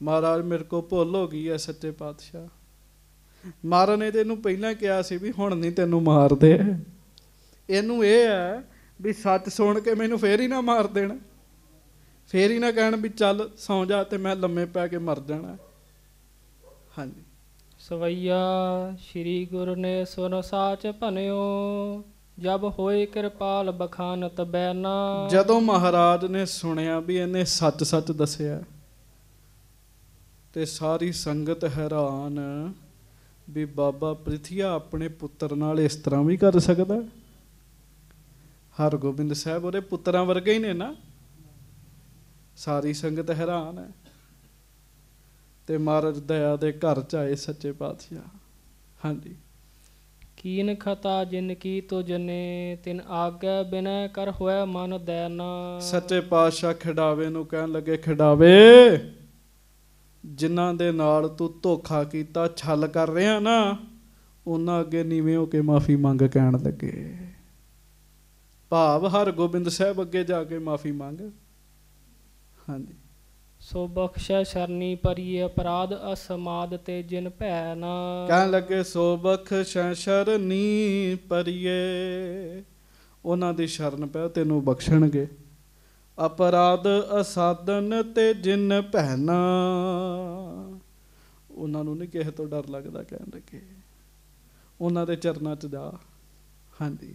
ਮਹਾਰਾਜ ਮੇਰੇ ਕੋਲ ਭੁੱਲ ਹੋ ਗਈ ਹੈ ਸੱਚੇ ਪਾਤਸ਼ਾਹ। ਮਹਾਰਾਜ ਨੇ ਇਹਨੂੰ ਪਹਿਲਾਂ ਕਿਹਾ ਸੀ ਵੀ ਹੁਣ ਨਹੀਂ ਤੈਨੂੰ ਮਾਰਦੇ। ਇਹਨੂੰ ਇਹ ਹੈ ਵੀ ਸੱਚ ਸੁਣ ਕੇ ਮੈਨੂੰ ਫੇਰ ਹੀ ਨਾ ਮਾਰ ਦੇਣ, ਫੇਰ ਹੀ ਨਾ ਕਹਿਣ ਵੀ ਚੱਲ ਸੌਂ ਜਾ ਤੇ ਮੈਂ ਲੰਮੇ ਪੈ ਕੇ ਮਰ ਜਾਣਾ। ਹਾਂਜੀ। ਸਵਈਆ ਸ੍ਰੀ ਗੁਰੂ ਨੇ ਸੁਨ ਸਾਚ ਭਨਿਓ ਜਬ ਹੋਏ ਕਿਰਪਾਲ ਬਖਾਨਤ ਬੈਨਾ। ਜਦੋਂ ਮਹਾਰਾਜ ਨੇ ਸੁਣਿਆ ਵੀ ਇਹਨੇ ਸੱਚ ਸੱਚ ਦੱਸਿਆ ਤੇ ਸਾਰੀ ਸੰਗਤ ਹੈਰਾਨ ਵੀ ਬਾਬਾ ਪ੍ਰਿਥੀਆ ਆਪਣੇ ਪੁੱਤਰ ਨਾਲ ਇਸ ਤਰ੍ਹਾਂ ਵੀ ਕਰ ਸਕਦਾ। ਹਰਗੋਬਿੰਦ ਸਾਹਿਬ ਉਹਦੇ ਪੁੱਤਰਾਂ ਵਰਗੇ ਹੀ ਨੇ ਨਾ। ਸਾਰੀ ਸੰਗਤ ਹੈਰਾਨ ਹੈ ਤੇ ਮਹਾਰਾਜ ਦਇਆ ਦੇ ਘਰ ਚ ਆਏ ਸੱਚੇ ਪਾਤਸ਼ਾਹ। ਹਾਂਜੀ। ਕੀਨ ਖਤਾ ਜਿਨ ਕੀ ਤੁਜਨੇ ਤਿਨ ਆਗੈ ਬਿਨੈ ਕਰ ਹੋਇ ਮਨ ਦੈਨਾ। ਸੱਚੇ ਪਾਤਸ਼ਾਹ ਖਿਡਾਵੇ ਨੂੰ ਕਹਿਣ ਲੱਗੇ, ਖਿਡਾਵੇ ਜਿਨ੍ਹਾਂ ਦੇ ਨਾਲ ਤੂੰ ਧੋਖਾ ਕੀਤਾ, ਛਲ ਕਰ ਰਿਹਾ ਨਾ, ਉਹਨਾਂ ਅੱਗੇ ਨੀਵੇਂ ਹੋ ਕੇ ਮਾਫੀ ਮੰਗ ਕਹਿਣ ਲੱਗੇ। ਭਾਵ ਹਰਗੋਬਿੰਦ ਸਾਹਿਬ ਅੱਗੇ ਜਾ ਕੇ ਮਾਫੀ ਮੰਗ। ਹਾਂਜੀ। ਸੋ ਬਖਸ਼ੈ ਸ਼ਰਨੀ ਪਰੀਏ ਅਪਰਾਧ ਅਸਮਾਦ ਤੇ ਜਿਨ ਭੈ ਨਾ। ਕਹਿਣ ਲੱਗੇ ਸੋ ਬਖਸ਼ੈ ਸ਼ਰਨੀ ਪਰੀਏ, ਉਹਨਾਂ ਦੀ ਸ਼ਰਨ ਪੈ ਤੈਨੂੰ ਬਖਸ਼ਣਗੇ। ਅਪਰਾਧ ਅਸਾਧਨ ਤੇ ਜਿਨ ਭੈ ਨਾ, ਉਹਨਾਂ ਨੂੰ ਨਹੀਂ ਕਿਸੇ ਤੋਂ ਡਰ ਲੱਗਦਾ। ਕਹਿਣ ਲੱਗੇ ਉਹਨਾਂ ਦੇ ਚਰਨਾਂ 'ਚ ਜਾ। ਹਾਂਜੀ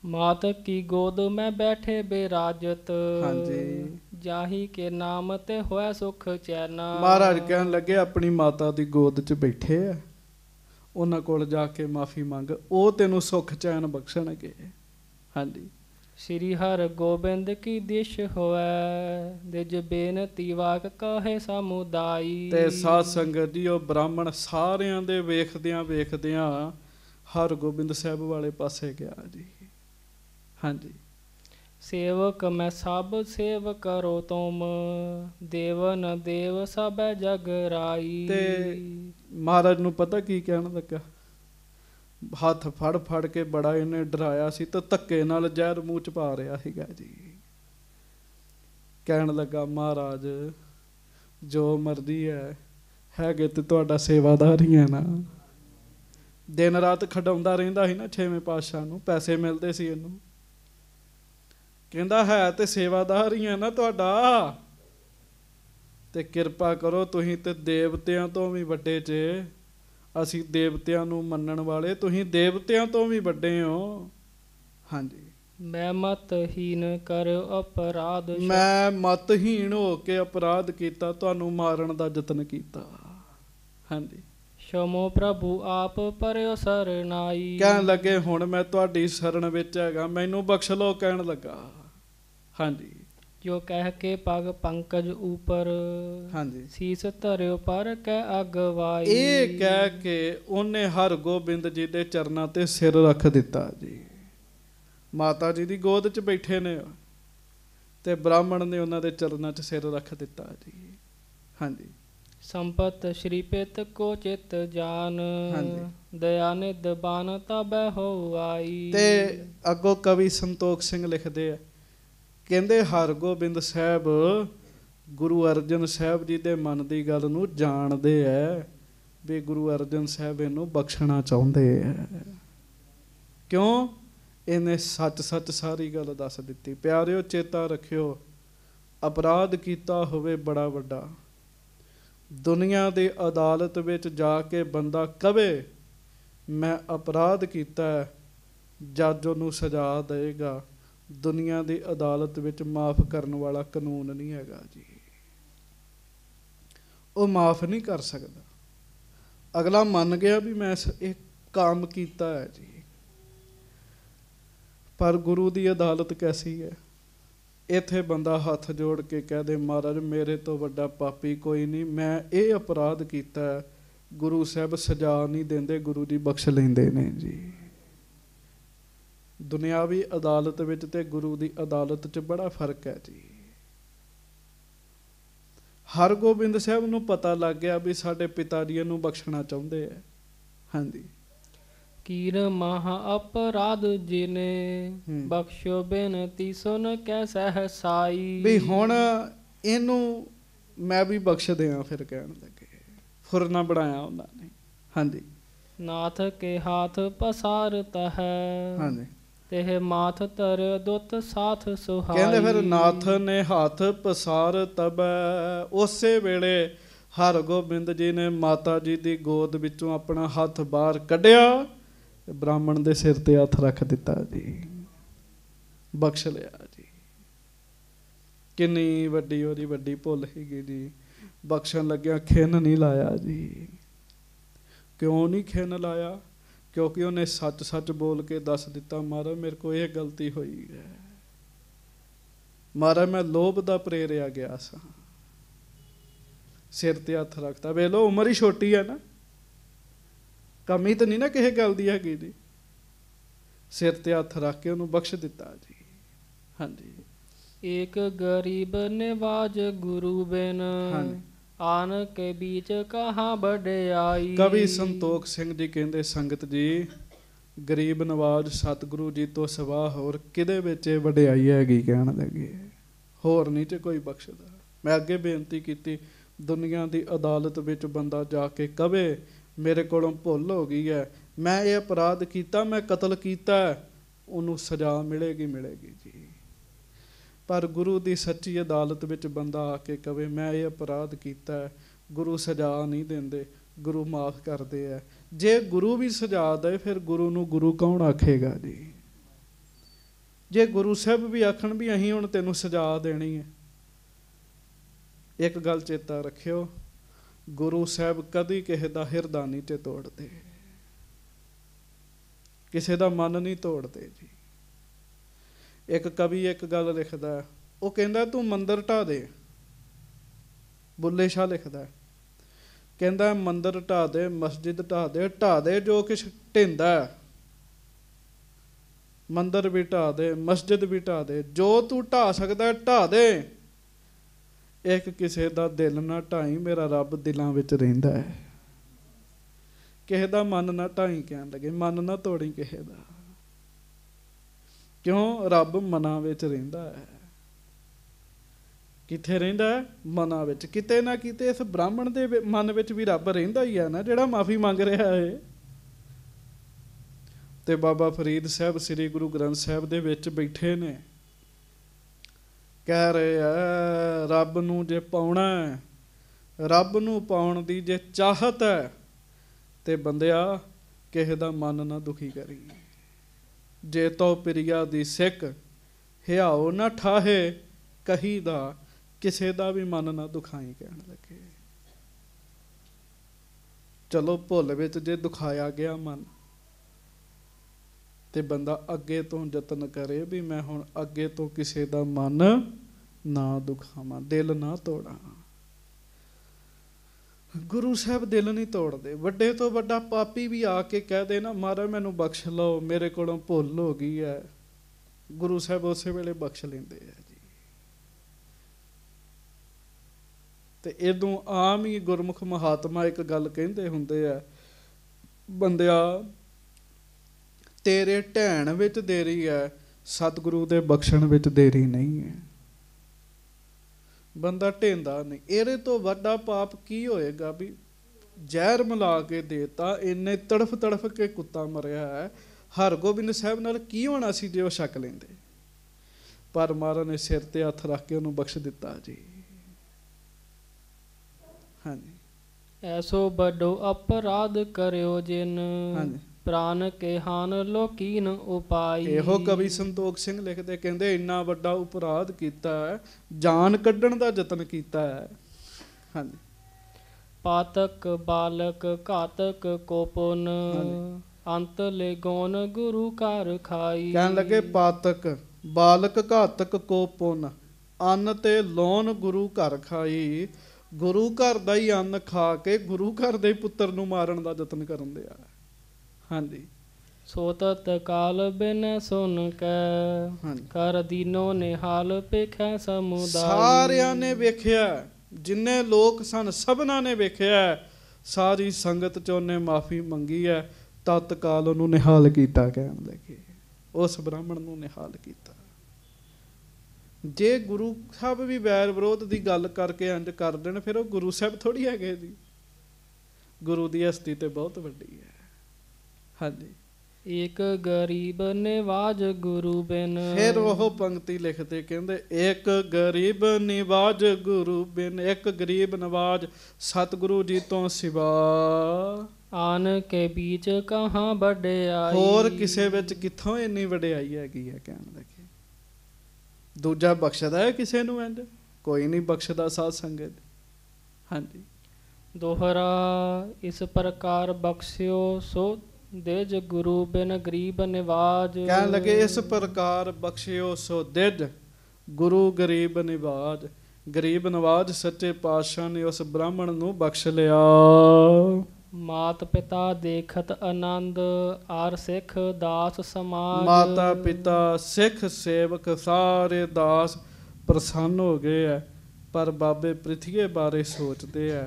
मात की गोद में बैठे बेराजत, ਹਾਂਜੀ। जाही के नाम ते होया सुख चैना। ਮਹਾਰਾਜ ਕਹਿਣ ਲੱਗੇ ਆਪਣੀ ਮਾਤਾ ਦੀ ਗੋਦ 'ਚ ਬੈਠੇ ਆ, ਉਹਨਾਂ ਕੋਲ ਜਾ ਕੇ ਮਾਫੀ ਮੰਗ, ਉਹ ਤੈਨੂੰ ਸੁੱਖ ਚੈਨ ਬਖਸ਼ਣਗੇ। ਹਾਂਜੀ श्री हर गोबिंद की दिश होवै, दिज बेनती वाक कहे समुदाई। ਤੇ ਸਾਧ ਸੰਗਤ ਜੀ, ਉਹ ਬ੍ਰਾਹਮਣ ਸਾਰਿਆਂ ਦੇ ਵੇਖਦਿਆਂ ਵੇਖਦਿਆਂ ਹਰਗੋਬਿੰਦ ਸਾਹਿਬ ਵਾਲੇ ਪਾਸੇ ਗਿਆ ਜੀ। ਹਾਂਜੀ सेवक मैं सब सेव करो तुम, देवन देव सब जग राई। ਤੇ ਮਹਾਰਾਜ ਨੂੰ ਪਤਾ ਕੀ ਕਹਿਣ ਲੱਗਾ? ਹੱਥ ਫੜ ਫੜ ਕੇ ਬੜਾ ਇਹਨੇ ਡਰਾਇਆ ਸੀ ਤੇ ਧੱਕੇ ਨਾਲ ਜ਼ਹਿਰ ਮੂੰਹ ਚ ਪਾ ਰਿਹਾ ਸੀਗਾ ਜੀ। ਕਹਿਣ ਲੱਗਾ ਮਹਾਰਾਜ ਜੋ ਮਰਜ਼ੀ ਹੈਗੇ ਤੇ ਤੁਹਾਡਾ ਸੇਵਾਦਾਰ ਹੀ ਹੈ ਨਾ। ਦਿਨ ਰਾਤ ਖਡਾਉਂਦਾ ਰਹਿੰਦਾ ਸੀ ਨਾ ਛੇਵੇਂ ਪਾਤਸ਼ਾਹ ਨੂੰ, ਪੈਸੇ ਮਿਲਦੇ ਸੀ ਇਹਨੂੰ। ਕਹਿੰਦਾ ਹੈ ਤੇ ਸੇਵਾਦਾਰ ਹੀ ਹੈ ਨਾ ਤੁਹਾਡਾ, ਤੇ ਕਿਰਪਾ ਕਰੋ ਤੁਸੀਂ ਤੇ ਦੇਵਤਿਆਂ ਤੋਂ ਵੀ ਵੱਡੇ ਜੇ, ਅਸੀਂ ਦੇਵਤਿਆਂ ਨੂੰ ਮੰਨਣ ਵਾਲੇ, ਤੁਸੀਂ ਦੇਵਤਿਆਂ ਤੋਂ ਵੀ ਵੱਡੇ ਹੋ। ਹਾਂਜੀ ਮੈਂ ਮਤਹੀਨ ਕਰ ਅਪਰਾਧ, ਮੈਂ ਮਤਹੀਨ ਹੋ ਕੇ ਅਪਰਾਧ ਕੀਤਾ, ਤੁਹਾਨੂੰ ਮਾਰਨ ਦਾ ਯਤਨ ਕੀਤਾ। ਹਾਂਜੀ ਸ਼ਮੋ ਪ੍ਰਭੂ ਆਪ ਪਰਿਓ ਸਰਨਾਈ। ਕਹਿਣ ਲੱਗੇ ਹੁਣ ਮੈਂ ਤੁਹਾਡੀ ਸ਼ਰਨ ਵਿੱਚ ਹੈਗਾ, ਮੈਨੂੰ ਬਖਸ਼ ਲਓ। ਕਹਿਣ ਲੱਗਾ ਹਾਂਜੀ ਜੋ ਕਹਿ ਕੇ ਪਗ ਪੰਕਜ ਉਪਰ, ਹਾਂਜੀ ਸੀਸ ਧਰਿਓ ਪਰ ਕੈ ਅਗਵਾਈ। ਇਹ ਕਹਿ ਕੇ ਉਹਨੇ ਹਰਗੋਬਿੰਦ ਜੀ ਦੇ ਚਰਨਾਂ ਤੇ ਸਿਰ ਰੱਖ ਦਿੱਤਾ ਜੀ। ਮਾਤਾ ਜੀ ਦੀ ਗੋਦ 'ਚ ਬੈਠੇ ਨੇ ਤੇ ਬ੍ਰਾਹਮਣ ਨੇ ਉਹਨਾਂ ਦੇ ਚਰਨਾਂ 'ਚ ਸਿਰ ਰੱਖ ਦਿੱਤਾ ਜੀ। ਹਾਂਜੀ ਸੰਪਤ ਸ਼੍ਰੀ ਪਿਤ ਕੋ ਚਿਤ ਜਾਨ, ਦਇਆ ਨਿਧ ਬਾਨ ਤਬੈ ਹੋ ਆਈ। ਤੇ ਅੱਗੋਂ ਕਵੀ ਸੰਤੋਖ ਸਿੰਘ ਲਿਖਦੇ ਆ, ਕਹਿੰਦੇ ਹਰਗੋਬਿੰਦ ਸਾਹਿਬ ਗੁਰੂ ਅਰਜਨ ਸਾਹਿਬ ਜੀ ਦੇ ਮਨ ਦੀ ਗੱਲ ਨੂੰ ਜਾਣਦੇ ਐ ਵੀ ਗੁਰੂ ਅਰਜਨ ਸਾਹਿਬ ਇਹਨੂੰ ਬਖਸ਼ਣਾ ਚਾਹੁੰਦੇ ਐ। ਕਿਉਂ? ਇਹਨੇ ਸੱਚ ਸੱਚ ਸਾਰੀ ਗੱਲ ਦੱਸ ਦਿੱਤੀ। ਪਿਆਰਿਓ ਚੇਤਾ ਰੱਖਿਓ, ਅਪਰਾਧ ਕੀਤਾ ਹੋਵੇ ਬੜਾ ਵੱਡਾ, ਦੁਨੀਆ ਦੀ ਅਦਾਲਤ ਵਿੱਚ ਜਾ ਕੇ ਬੰਦਾ ਕਵੇ ਮੈਂ ਅਪਰਾਧ ਕੀਤਾ, ਜੱਜ ਉਹਨੂੰ ਸਜ਼ਾ ਦੇਗਾ। ਦੁਨੀਆ ਦੀ ਅਦਾਲਤ ਵਿੱਚ ਮਾਫ ਕਰਨ ਵਾਲਾ ਕਾਨੂੰਨ ਨਹੀਂ ਹੈਗਾ ਜੀ, ਉਹ ਮਾਫ ਨਹੀਂ ਕਰ ਸਕਦਾ। ਅਗਲਾ ਮੰਨ ਗਿਆ ਵੀ ਮੈਂ ਇਹ ਕੰਮ ਕੀਤਾ ਹੈ ਜੀ, ਪਰ ਗੁਰੂ ਦੀ ਅਦਾਲਤ ਕੈਸੀ ਹੈ? ਇੱਥੇ ਬੰਦਾ ਹੱਥ ਜੋੜ ਕੇ ਕਹਿ ਦੇ ਮਹਾਰਾਜ ਮੇਰੇ ਤੋਂ ਵੱਡਾ ਪਾਪੀ ਕੋਈ ਨਹੀਂ, ਮੈਂ ਇਹ ਅਪਰਾਧ ਕੀਤਾ, ਗੁਰੂ ਸਾਹਿਬ ਸਜ਼ਾ ਨਹੀਂ ਦਿੰਦੇ, ਗੁਰੂ ਜੀ ਬਖਸ਼ ਲੈਂਦੇ ਨੇ ਜੀ। ਦੁਨਿਆਵੀ ਅਦਾਲਤ ਵਿੱਚ ਤੇ ਗੁਰੂ ਦੀ ਅਦਾਲਤ 'ਚ ਬੜਾ ਫਰਕ ਹੈ ਜੀ। ਹਰਗੋਬਿੰਦ ਸਾਹਿਬ ਨੂੰ ਪਤਾ ਲੱਗ ਗਿਆ ਵੀ ਸਾਡੇ ਪਿਤਾ ਜੀ ਨੂੰ ਬਖਸ਼ਣਾ ਚਾਹੁੰਦੇ ਆ। ਹਾਂਜੀ ਕੀਰ ਮਹਾ ਅਪਰਾਧ ਜਿਨੇ, ਬਖਸ਼ੋ ਬੇਨਤੀ ਸੁਨ ਕੈ ਸਹਸਾਈ। ਵੀ ਹੁਣ ਇਹਨੂੰ ਮੈਂ ਵੀ ਬਖਸ਼ ਦਿਆਂ। ਫਿਰ ਕਹਿਣ ਲੱਗੇ, ਫੁਰਨਾ ਬਣਾਇਆ ਉਹਨਾਂ ਨੇ। ਹਾਂਜੀ ਨਾਥ ਕੇ ਹਾਥ ਪਸਾਰਤ ਹੈ, ਹਾਂਜੀ ਤੇ ਮਾਥ ਤਰ ਦੁੱਤ ਸਾਥ ਸੁਹਾਈ। ਕਹਿੰਦੇ ਫਿਰ ਨਾਥ ਨੇ ਹੱਥ ਪਸਾਰ ਤਬੈ, ਉਸੇ ਵੇਲੇ ਹਰਗੋਬਿੰਦ ਜੀ ਨੇ ਮਾਤਾ ਜੀ ਦੀ ਗੋਦ ਵਿੱਚੋਂ ਆਪਣਾ ਹੱਥ ਬਾਹਰ ਕੱਢਿਆ, ਬ੍ਰਾਹਮਣ ਦੇ ਸਿਰ ਤੇ ਹੱਥ ਰੱਖ ਦਿੱਤਾ ਜੀ, ਬਖਸ਼ ਲਿਆ ਜੀ। ਕਿੰਨੀ ਵੱਡੀ ਉਹਦੀ ਵੱਡੀ ਭੁੱਲ ਸੀਗੀ ਜੀ। ਬਖਸ਼ਣ ਲੱਗਿਆ ਖਿੰਨ ਨਹੀਂ ਲਾਇਆ ਜੀ। ਕਿਉਂ ਨਹੀਂ ਖਿੰਨ ਲਾਇਆ? ਕਿਉਂਕਿ ਉਹਨੇ ਸੱਚ ਸੱਚ ਬੋਲ ਕੇ ਦੱਸ ਦਿੱਤਾ, ਮਹਾਰਾਜ ਮੇਰੇ ਕੋਲ ਇਹ ਗਲਤੀ ਹੋਈ ਹੈ, ਮਹਾਰਾਜ ਮੈਂ ਲੋਭ ਦਾ ਪ੍ਰੇਰਿਆ ਗਿਆ ਸਾਂ। ਸਿਰ ਤੇ ਹੱਥ ਰੱਖਤਾ। ਵੇਖ ਲਓ ਉਮਰ ਹੀ ਛੋਟੀ ਹੈ ਨਾ, ਕਮੀ ਤਾਂ ਨਹੀਂ ਨਾ ਕਿਸੇ ਗੱਲ ਦੀ ਹੈਗੀ ਜੀ। ਸਿਰ ਤੇ ਹੱਥ ਰੱਖ ਕੇ ਉਹਨੂੰ ਬਖਸ਼ ਦਿੱਤਾ ਜੀ। ਹਾਂਜੀ ਏਕ ਗਰੀਬ ਨਿਵਾਜ ਗੁਰੂ ਬਿਨ, ਆਨ ਕੇ ਬੀਚ ਕਹਾਂ ਵਡਿਆਈ। ਕਵੀ ਸੰਤੋਖ ਸਿੰਘ ਜੀ ਕਹਿੰਦੇ ਸੰਗਤ ਜੀ, ਗਰੀਬ ਨਵਾਜ ਸਤਿਗੁਰੂ ਜੀ ਤੋਂ ਸਿਵਾ ਹੋਰ ਕਿਹਦੇ ਵਿੱਚ ਇਹ ਵਡਿਆਈ ਹੈਗੀ? ਕਹਿਣ ਲੱਗੇ ਹੋਰ ਨਹੀਂ ਤੇ ਕੋਈ ਬਖਸ਼ਦਾ। ਮੈਂ ਅੱਗੇ ਬੇਨਤੀ ਕੀਤੀ, ਦੁਨੀਆ ਦੀ ਅਦਾਲਤ ਵਿੱਚ ਬੰਦਾ ਜਾ ਕੇ ਕਵੇ ਮੇਰੇ ਕੋਲੋਂ ਭੁੱਲ ਹੋ ਗਈ ਹੈ, ਮੈਂ ਇਹ ਅਪਰਾਧ ਕੀਤਾ, ਮੈਂ ਕਤਲ ਕੀਤਾ, ਉਹਨੂੰ ਸਜ਼ਾ ਮਿਲੇਗੀ ਮਿਲੇਗੀ ਜੀ। ਪਰ ਗੁਰੂ ਦੀ ਸੱਚੀ ਅਦਾਲਤ ਵਿੱਚ ਬੰਦਾ ਆ ਕੇ ਕਵੇ ਮੈਂ ਇਹ ਅਪਰਾਧ ਕੀਤਾ, ਗੁਰੂ ਸਜ਼ਾ ਨਹੀਂ ਦਿੰਦੇ, ਗੁਰੂ ਮਾਫ ਕਰਦੇ ਹੈ। जे गुरु भी सजा दे फिर गुरु नूं गुरु कौन आखेगा जी। जे गुरु साहब भी आखण भी अहीं हुण तैनूं सजा देनी है, एक गल चेता रखियो, गुरु साहब कदी किसी दा हिरदा नहीं ते तोड़ते, किसी दा मन नहीं तोड़ते जी। एक कवि एक गल लिखदा, वो कहंदा तू मंदिर ढा दे, बुल्ले शाह लिखदा, कहंदा मंदिर ढा दे, मस्जिद ढा दे जो किश ढिंदा, मंदिर भी ढा दे, मस्जिद भी ढा दे, जो तू ढा सकदा ढा दे, एक किसी दा दिल ना ढाई, मेरा रब दिलां विच रहिंदा है। किसी दा मन ना ढाई, कहन लगे मन ना तोड़ी किसी दा, क्यों रब मना विच रहिंदा है। कित्थे रहिंदा है? मना विच। किते ना किते इस ब्राह्मण दे मन विच भी रब रहिंदा ही है ना, जिहड़ा माफ़ी मंग रहा है। ते बाबा फरीद साहब श्री गुरु ग्रंथ साहब दे विच बैठे ने, कह रहे है रब नूं जे पाउणा है, रब नूं पाउण दी जे चाहत है, ते बंदिया किसे दा मन ना दुखी करी। जे तो प्रिया दी सिक हियाओ ना ठाहे, कही दा किसे दा भी मन ना दुखाई, कहण लगे। चलो भुल विच जे दुखाया गया मन, ते बंदा अगे तो यतन करे भी मैं हुण अगे तो किसी दा मन ना दुखावां, दिल ना तोड़ा। गुरु साहब दिल नहीं तोड़ते। वड्डे तो वड्डा पापी भी आके कह दे ना महाराज मैनू बख्श लो, मेरे कोलों भुल हो गई है, गुरु साहब उस वेले बख्श लेंदे है जी। ते इदों आम ही गुरमुख महात्मा एक गल कहंदे हुंदे आ, बंदिया तेरे ढैण विच देरी है, सतगुरु दे बख्शण विच देरी नहीं है। बंदा ढेंदा नहीं। इहदे तो वड्डा पाप की होएगा भी जहर मिला के देता, इन्ने तड़फ तड़फ के कुत्ता मरिया है। हरगोबिंद साहब नाल की होना सी जे वो छक लेंदे, पर महाराज ने सिर ते हथ रख के उन्होंने बख्श दिता जी। हाँ जी। ऐसो बड़ो अपराध करियो जिन, हाँ जी। प्राण के हान लोकीन उपाई। इहो कवि संतोख सिंह लिखते, कहते इन्ना वड्डा अपराध कीता है, जान कड्ढण दा यतन कीता है। हाँ जी। पातक बालक घातक को पुन, अंत ले गौन गुरु कार खाई। कहन लगे पातक बालक घातक को पुन, अन्न ते लोन गुरु घर खाई। गुरु घर दा ही अन्न खा के गुरु घर दे पुत्तर नूं मारन दा यतन करन दिया। हाँ जी। सो तत्काल बिन सुन कै, कर दीनो निहाल पेखै समुदाय। सारियां ने वेख्या, जिन्ने लोग सन सबना ने वेख्या, सारी संगत चों ने माफ़ी मंगी है, तत्काल उन्होंने निहाल कीता। कहन लगे उस ब्राह्मण नूं निहाल कीता। जे गुरु साहब भी वैर विरोध की गल करके इंज कर देण, फिर वो गुरु साहब थोड़ी है जी। गुरु की हस्ती तो बहुत वड्डी है। हाँ जी। एक गरीब निवाज गुरु बिन, फिर वो पंक्ति लिखते, कहते एक गरीब निवाज गुरु बिन, एक गरीब नवाज सतगुरु जी तो सिवा, आन के बीच कहाँ वड्याई। होर किसे विच कित्थों इन्नी वड्याई हैगी है। कहन लगे दूजा बख्शदा है किसे नूं इंज, कोई नहीं बख्शदा साध संगत। हाँ जी। दोहरा इस प्रकार बख्शियो सो दिज गुरु बिन गरीब निवाज। कहन लगे इस प्रकार बख्शियो सो दिज गुरु गरीब निवाज। गरीब नवाज सच्चे पातशाह ने उस ब्राह्मण नूं बख्श लिया। मात पिता देखत आनंद, आर सिख दास समाज। माता पिता सिख सेवक सारे दास प्रसन्न हो गए है, पर बाबे पृथ्वी बारे सोचते है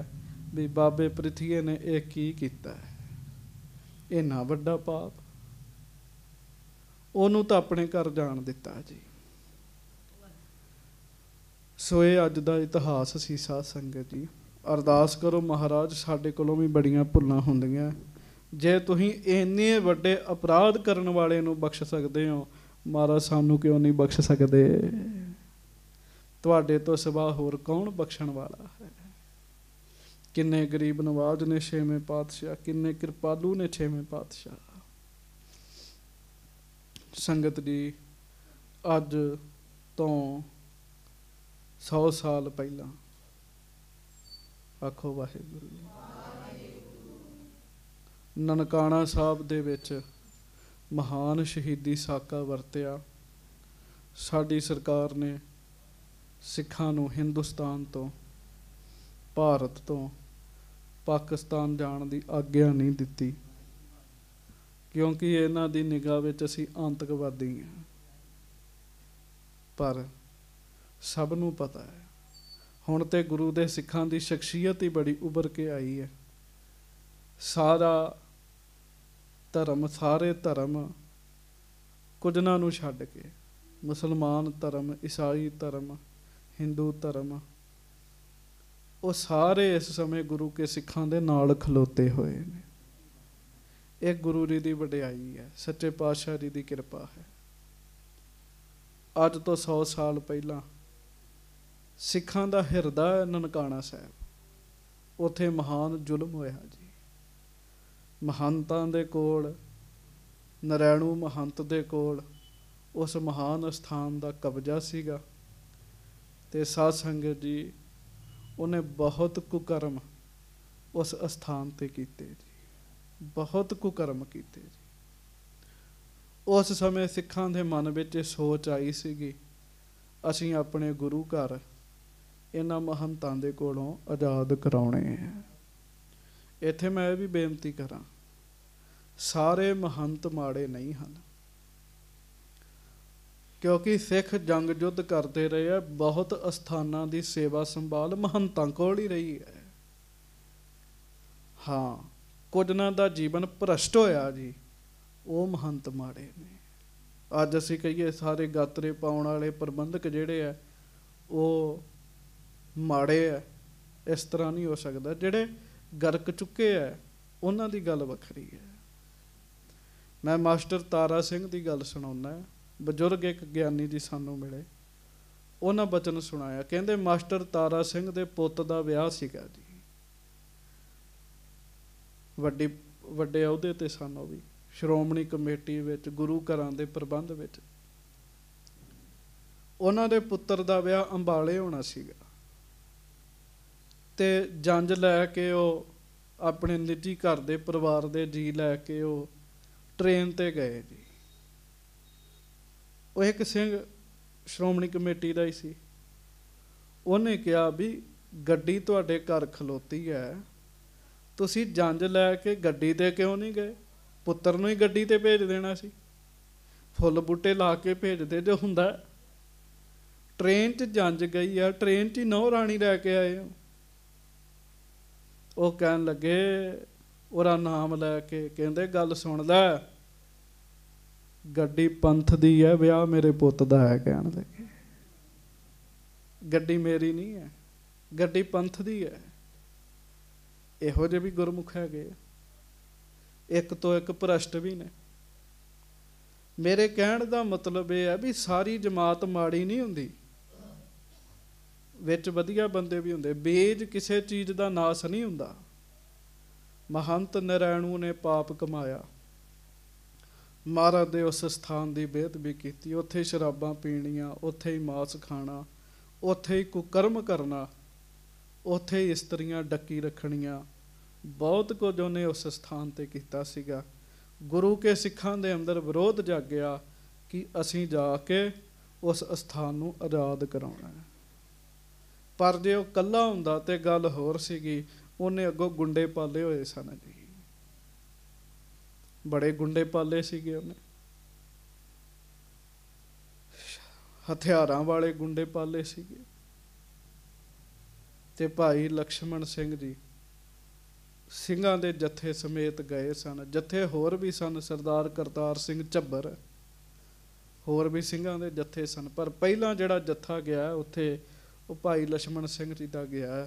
भी बाबे पृथ्वी ने एक की कीता है, इन्ना वड्डा पाप, ਉਹਨੂੰ ਤਾਂ ਆਪਣੇ ਘਰ ਜਾਣ ਦਿੱਤਾ ਜੀ। ਸੋ ਇਹ ਅੱਜ ਦਾ ਇਤਿਹਾਸ ਸੀ ਸਾਧ ਸੰਗਤ ਜੀ। ਅਰਦਾਸ ਕਰੋ ਮਹਾਰਾਜ ਸਾਡੇ ਕੋਲੋਂ ਵੀ ਬੜੀਆਂ ਭੁੱਲਾਂ ਹੁੰਦੀਆਂ, ਜੇ ਤੁਸੀਂ ਇੰਨੇ ਵੱਡੇ ਅਪਰਾਧ ਕਰਨ ਵਾਲੇ ਨੂੰ ਬਖਸ਼ ਸਕਦੇ ਹੋ, ਮਹਾਰਾਜ ਸਾਨੂੰ ਕਿਉਂ ਨਹੀਂ ਬਖਸ਼ ਸਕਦੇ? ਤੁਹਾਡੇ ਤੋਂ ਸਿਵਾ ਹੋਰ ਕੌਣ ਬਖਸ਼ਣ ਵਾਲਾ ਹੈ? किन्ने गरीब नवाज ने छेवें पातशाह, किन्ने कृपालू ने छेवें पातशाह। संगत जी अज तो 100 साल पहला, आखो वाहिगुरू, ननकाना साहब दे विच महान शहीदी साका वरतिया। साडी सरकार ने सिखां नूं हिंदुस्तान तो, भारत तो पाकिस्तान जाण दी आग्या नहीं दिती, क्योंकि इन्हां दी निगाह विच असीं आतंकवादी हां। पर सब नूं पता है हुण ते गुरु दे सिखां दी शख्सियत ही बड़ी उभर के आई है। सारा धर्म, सारे धर्म कुछ नूं छड्ड के, मुसलमान धर्म, ईसाई धर्म, हिंदू धर्म, वो सारे इस समय गुरु के सिखां दे नाल खलोते हुए ने। एक गुरु जी की वडियाई है, सच्चे पातशाह जी की कृपा है। अज तो 100 साल पहला सिखां दा हिरदा ननकाना साहब, उत्थे महान जुल्म होया जी। महंतां दे कोल, नरैणू महंत दे कोल उस महान स्थान का कब्जा सीगा ते साध संगत जी उन्हें बहुत कुकर्म उस स्थान ते कीते जी, बहुत कुकर्म कीते जी। उस समय सिखां दे मन विच सोच आई सीगी असीं अपने गुरु घर इन्हां महंतां दे कोलों आज़ाद कराउणे हैं। इत्थे मैं भी बेनती करां, सारे महंत माड़े नहीं हैं, क्योंकि सिख जंग युद्ध करते रहे है, बहुत अस्थानां दी सेवा संभाल महंतां कोल ही रही है। हाँ, कुझनां दा जीवन भ्रष्ट होया जी, वो महंत माड़े ने। अज असीं कहिए सारे गातरे पाउण वाले प्रबंधक जिहड़े है वो माड़े है, इस तरह नहीं हो सकता। जिहड़े गरक चुके है उन्हां दी गल वखरी है। मैं मास्टर तारा सिंह की गल सुणाउंदा। बजुर्ग एक ज्ञानी जी सानू मिले, उन्हां बचन सुनाया, कहंदे मास्टर तारा सिंह दे पुੱਤ दा विआह सीगा जी। वड्डे अहुदे ते सन, भी श्रोमणी कमेटी विच, गुरु घरां दे प्रबंध विच। उन्हां दे पुੱਤਰ दा विआह अंबाले होना सीगा ते जंज लैके वो अपने निजी घर दे परिवार दे जी लैके वो ट्रेन ते गए जी। वो एक सिंह श्रोमणी कमेटी का ही सी। उन्हें कहा भी गड्डी तुहाडे घर खलोती है, तुसीं जंज लैके गड्डी ते क्यों नहीं गए? पुत्तर नूं ही गड्डी ते भेज देना सी, फुल बूटे ला के भेजदे जो हुंदा। ट्रेन च जंज गई है, ट्रेन च ही नौ राणी लैके आए हो। वो कहन लगे, ओरा नाम लैके कहंदे गल सुन लै, गड्डी पंथ दी है, विआह मेरे पुੱਤ दा है। कहन लगे गड्डी मेरी नहीं है, गड्डी पंथ दी है। इहो जे भी गुरमुख है, एक तो एक भ्रष्ट भी ने। मेरे कहण दा मतलब यह है भी सारी जमात माड़ी नहीं हुंदी, विच वधिया बंदे भी हुंदे। बीज किसी चीज़ का नाश नहीं हुंदा। महंत नरैणू ने पाप कमाया, महाराज दे उस स्थान की बेदबी की, उत्थे शराबां पीणियां, उत्थे ही मांस खाना, उत्थे ही कुकर्म करना, उत्थे ही इस्त्रियां डकी रखनियां, बहुत कुछ उन्हें उस स्थान ते कीता सीगा। गुरु के सिखां दे अंदर विरोध जागया कि असीं जाके उस स्थान नूं आज़ाद कराउणा है। पर जे वो कल्ला हुंदा ते गल होर सीगी। उन्हें अगों गुंडे पाले हुए सन जी, बड़े गुंडे पाले सीगे उन्हें, हथियारां वाले गुंडे पाले सीगे। ते भाई लक्ष्मण सिंह जी ਸਿੰਘਾਂ ਦੇ जत्थे समेत गए सन। जत्थे होर भी सन, सरदार करतार सिंह झब्बर, होर भी ਸਿੰਘਾਂ ਦੇ जत्थे सन। पर पहला जिहड़ा जत्था गया उत्थे वो भाई लक्ष्मण सिंह जी का गया।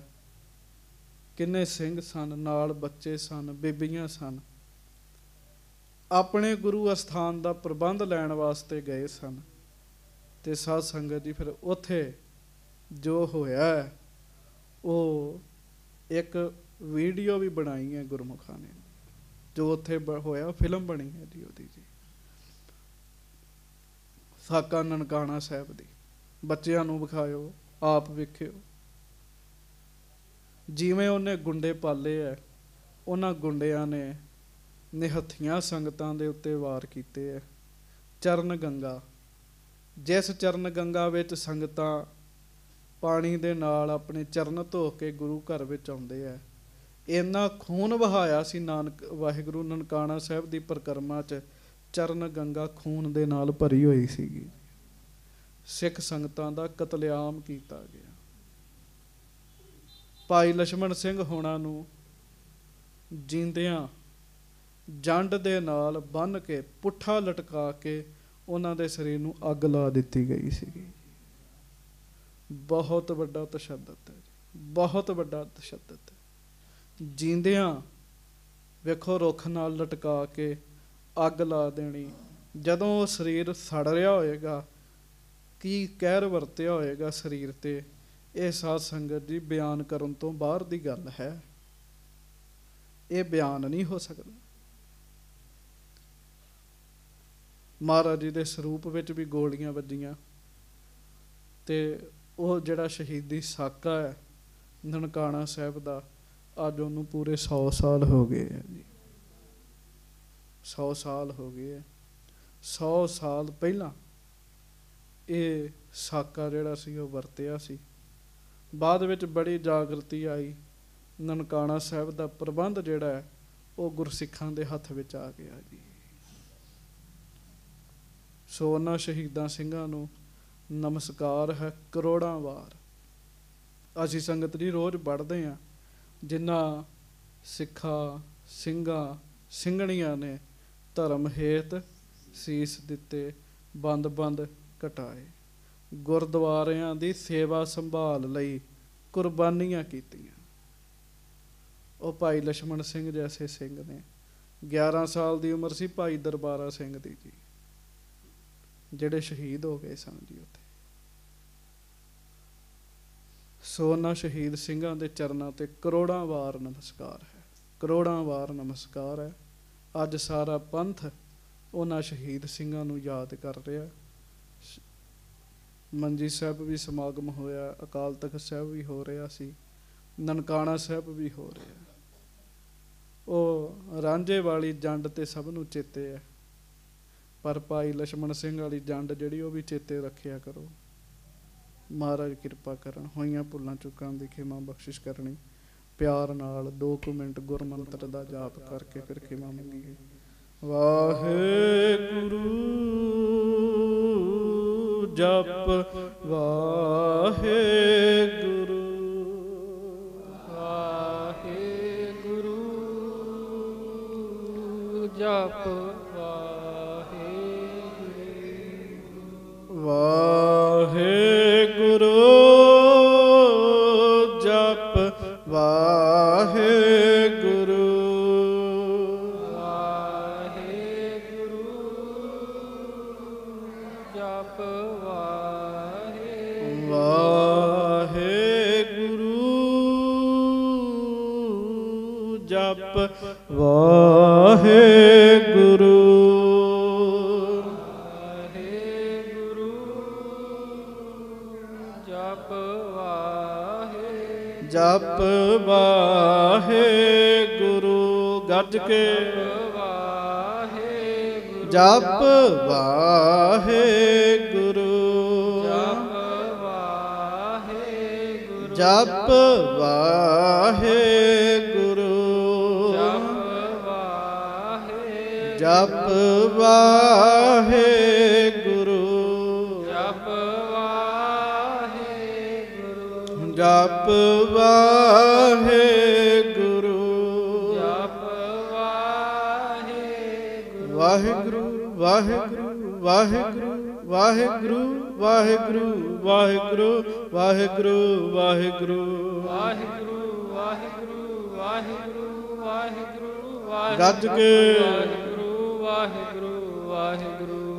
किन्ने सिंह सन, नाल बच्चे सन, बीबियां सन, अपने गुरु अस्थान का प्रबंध लैण वास्ते गए सन। ते साध संगत जी फिर उत्थे जो होया वो एक वीडियो भी बनाई है गुरमुखा ने, जो उत्थे होया फिल्म बनी है जी ओदी जी। साका ननकाना साहब दी बच्चियां नूं विखाओ, आप वेखिओ जिवें उन्हें गुंडे पाले है, उन्हां गुंडियां ने निहत्थियां संगतां दे उत्ते वार कीते है। चरण गंगा, जिस चरण गंगा विच संगतां पानी दे नाल अपने चरण धो के गुरु घर विच आउंदे है, इन्ना खून बहाया सी नानक वाहिगुरू ननकाना साहब दी परिक्रमा च, चरण गंगा खून दे नाल भरी होई सीगी। सिख संगतां दा कतलेआम कीता गया। भाई लक्ष्मण सिंह होणां नूं जींदियां जंड दे नाल बन के पुट्ठा लटका के उन्हां दे शरीर नूं अग ला दित्ती गई सीगी। बहुत वड्डा तशद्दद है, बहुत वड्डा तशद्दद है। जींदियां वेखो रुख नाल लटका के अग ला देनी। जदों शरीर सड़ रहा होएगा, की कहर वरतिया होएगा शरीर ते, ये साध संगत जी बयान करन तो बाहर दी गल है, ये बयान नहीं हो सकता। महाराज जी दे स्वरूप विच भी गोलियां वजियां ते वो जिहड़ा शहीदी साका है ननकाना साहब दा, अज उन्होंने पूरे 100 साल हो गए हैं जी। 100 साल हो गए है। 100 साल पहला ये साका जिहड़ा सी वो वरतिया सी। बाद विच बड़ी जागृति आई, ननकाना साहब दा प्रबंध जिहड़ा है वो गुरसिखां दे हत्थ विच आ गया जी। सो उन्हां शहीदां सिंघां नूं नमस्कार है करोड़ां वार। असीं संगत जी रोज़ पढ़दे हां, जिन्हां सिखा सिंघां ਸਿੰਘਣੀਆਂ ने धर्म हेत सीस दिते, बंद बंद घटाए, गुरद्वारियां दी सेवा संभाल लई कुर्बानियां कीतियां। ओ भाई लक्ष्मण सिंह जैसे सिंह ने 11 साल दी उम्र सी भाई दरबारा सिंह दी जी, जिहड़े शहीद हो गए सन जी उत्थे। सो उन्हां शहीद सिंघां दे चरनां ते करोड़ां वार नमस्कार है, करोड़ां वार नमस्कार है। अज सारा पंथ उन्हां शहीद सिंघां नूं याद कर रहा। मंजी साहब भी समागम होया, अकाल तख्त साहब भी हो रहा सी, ननकाना साहब भी हो रहा। वो रांझे वाली जंड ते सब नूं चेते है, पर भाई लक्ष्मण सिंह वाली जंड जिहड़ी वो भी चेते रखिया करो। महाराज किरपा करन, होइयां भुल्लां चुकां दी खिमा बख्शिश करनी। प्यार नाल 2 मिनट गुरमंत्र दा जाप करके फिर खिमा मंगीए। वाहेगुरू जप वाहेगुरू, वाहेगुरू जप वाहेगुरू, वाहेगुरू जप वाहेगुरू, वाहेगुरू जप वाहेगुरू, वाहेगुरू जप वाहेगुरू, वाहेगुरू जप वाहेगुरू, जप वाहेगुरू गज के वाहेगुरू, जप वाहेगुरू, जप वाहेगुरू, जप वाहेगुरू, जप वाहेगुरू, जप वाहेगुरू, जप वाहेगुरू, वाहेगुरू वाहेगुरू वाहेगुरू वाहेगुरू वाहेगुरू वाहेगुरू वाहेगुरू वाहेगुरू वाहेगुरू, वाहेगुरू, वाहेगुरू, वाहेगुरू, गज के वाहेगुरू, वाहेगुरू, वाहेगुरू।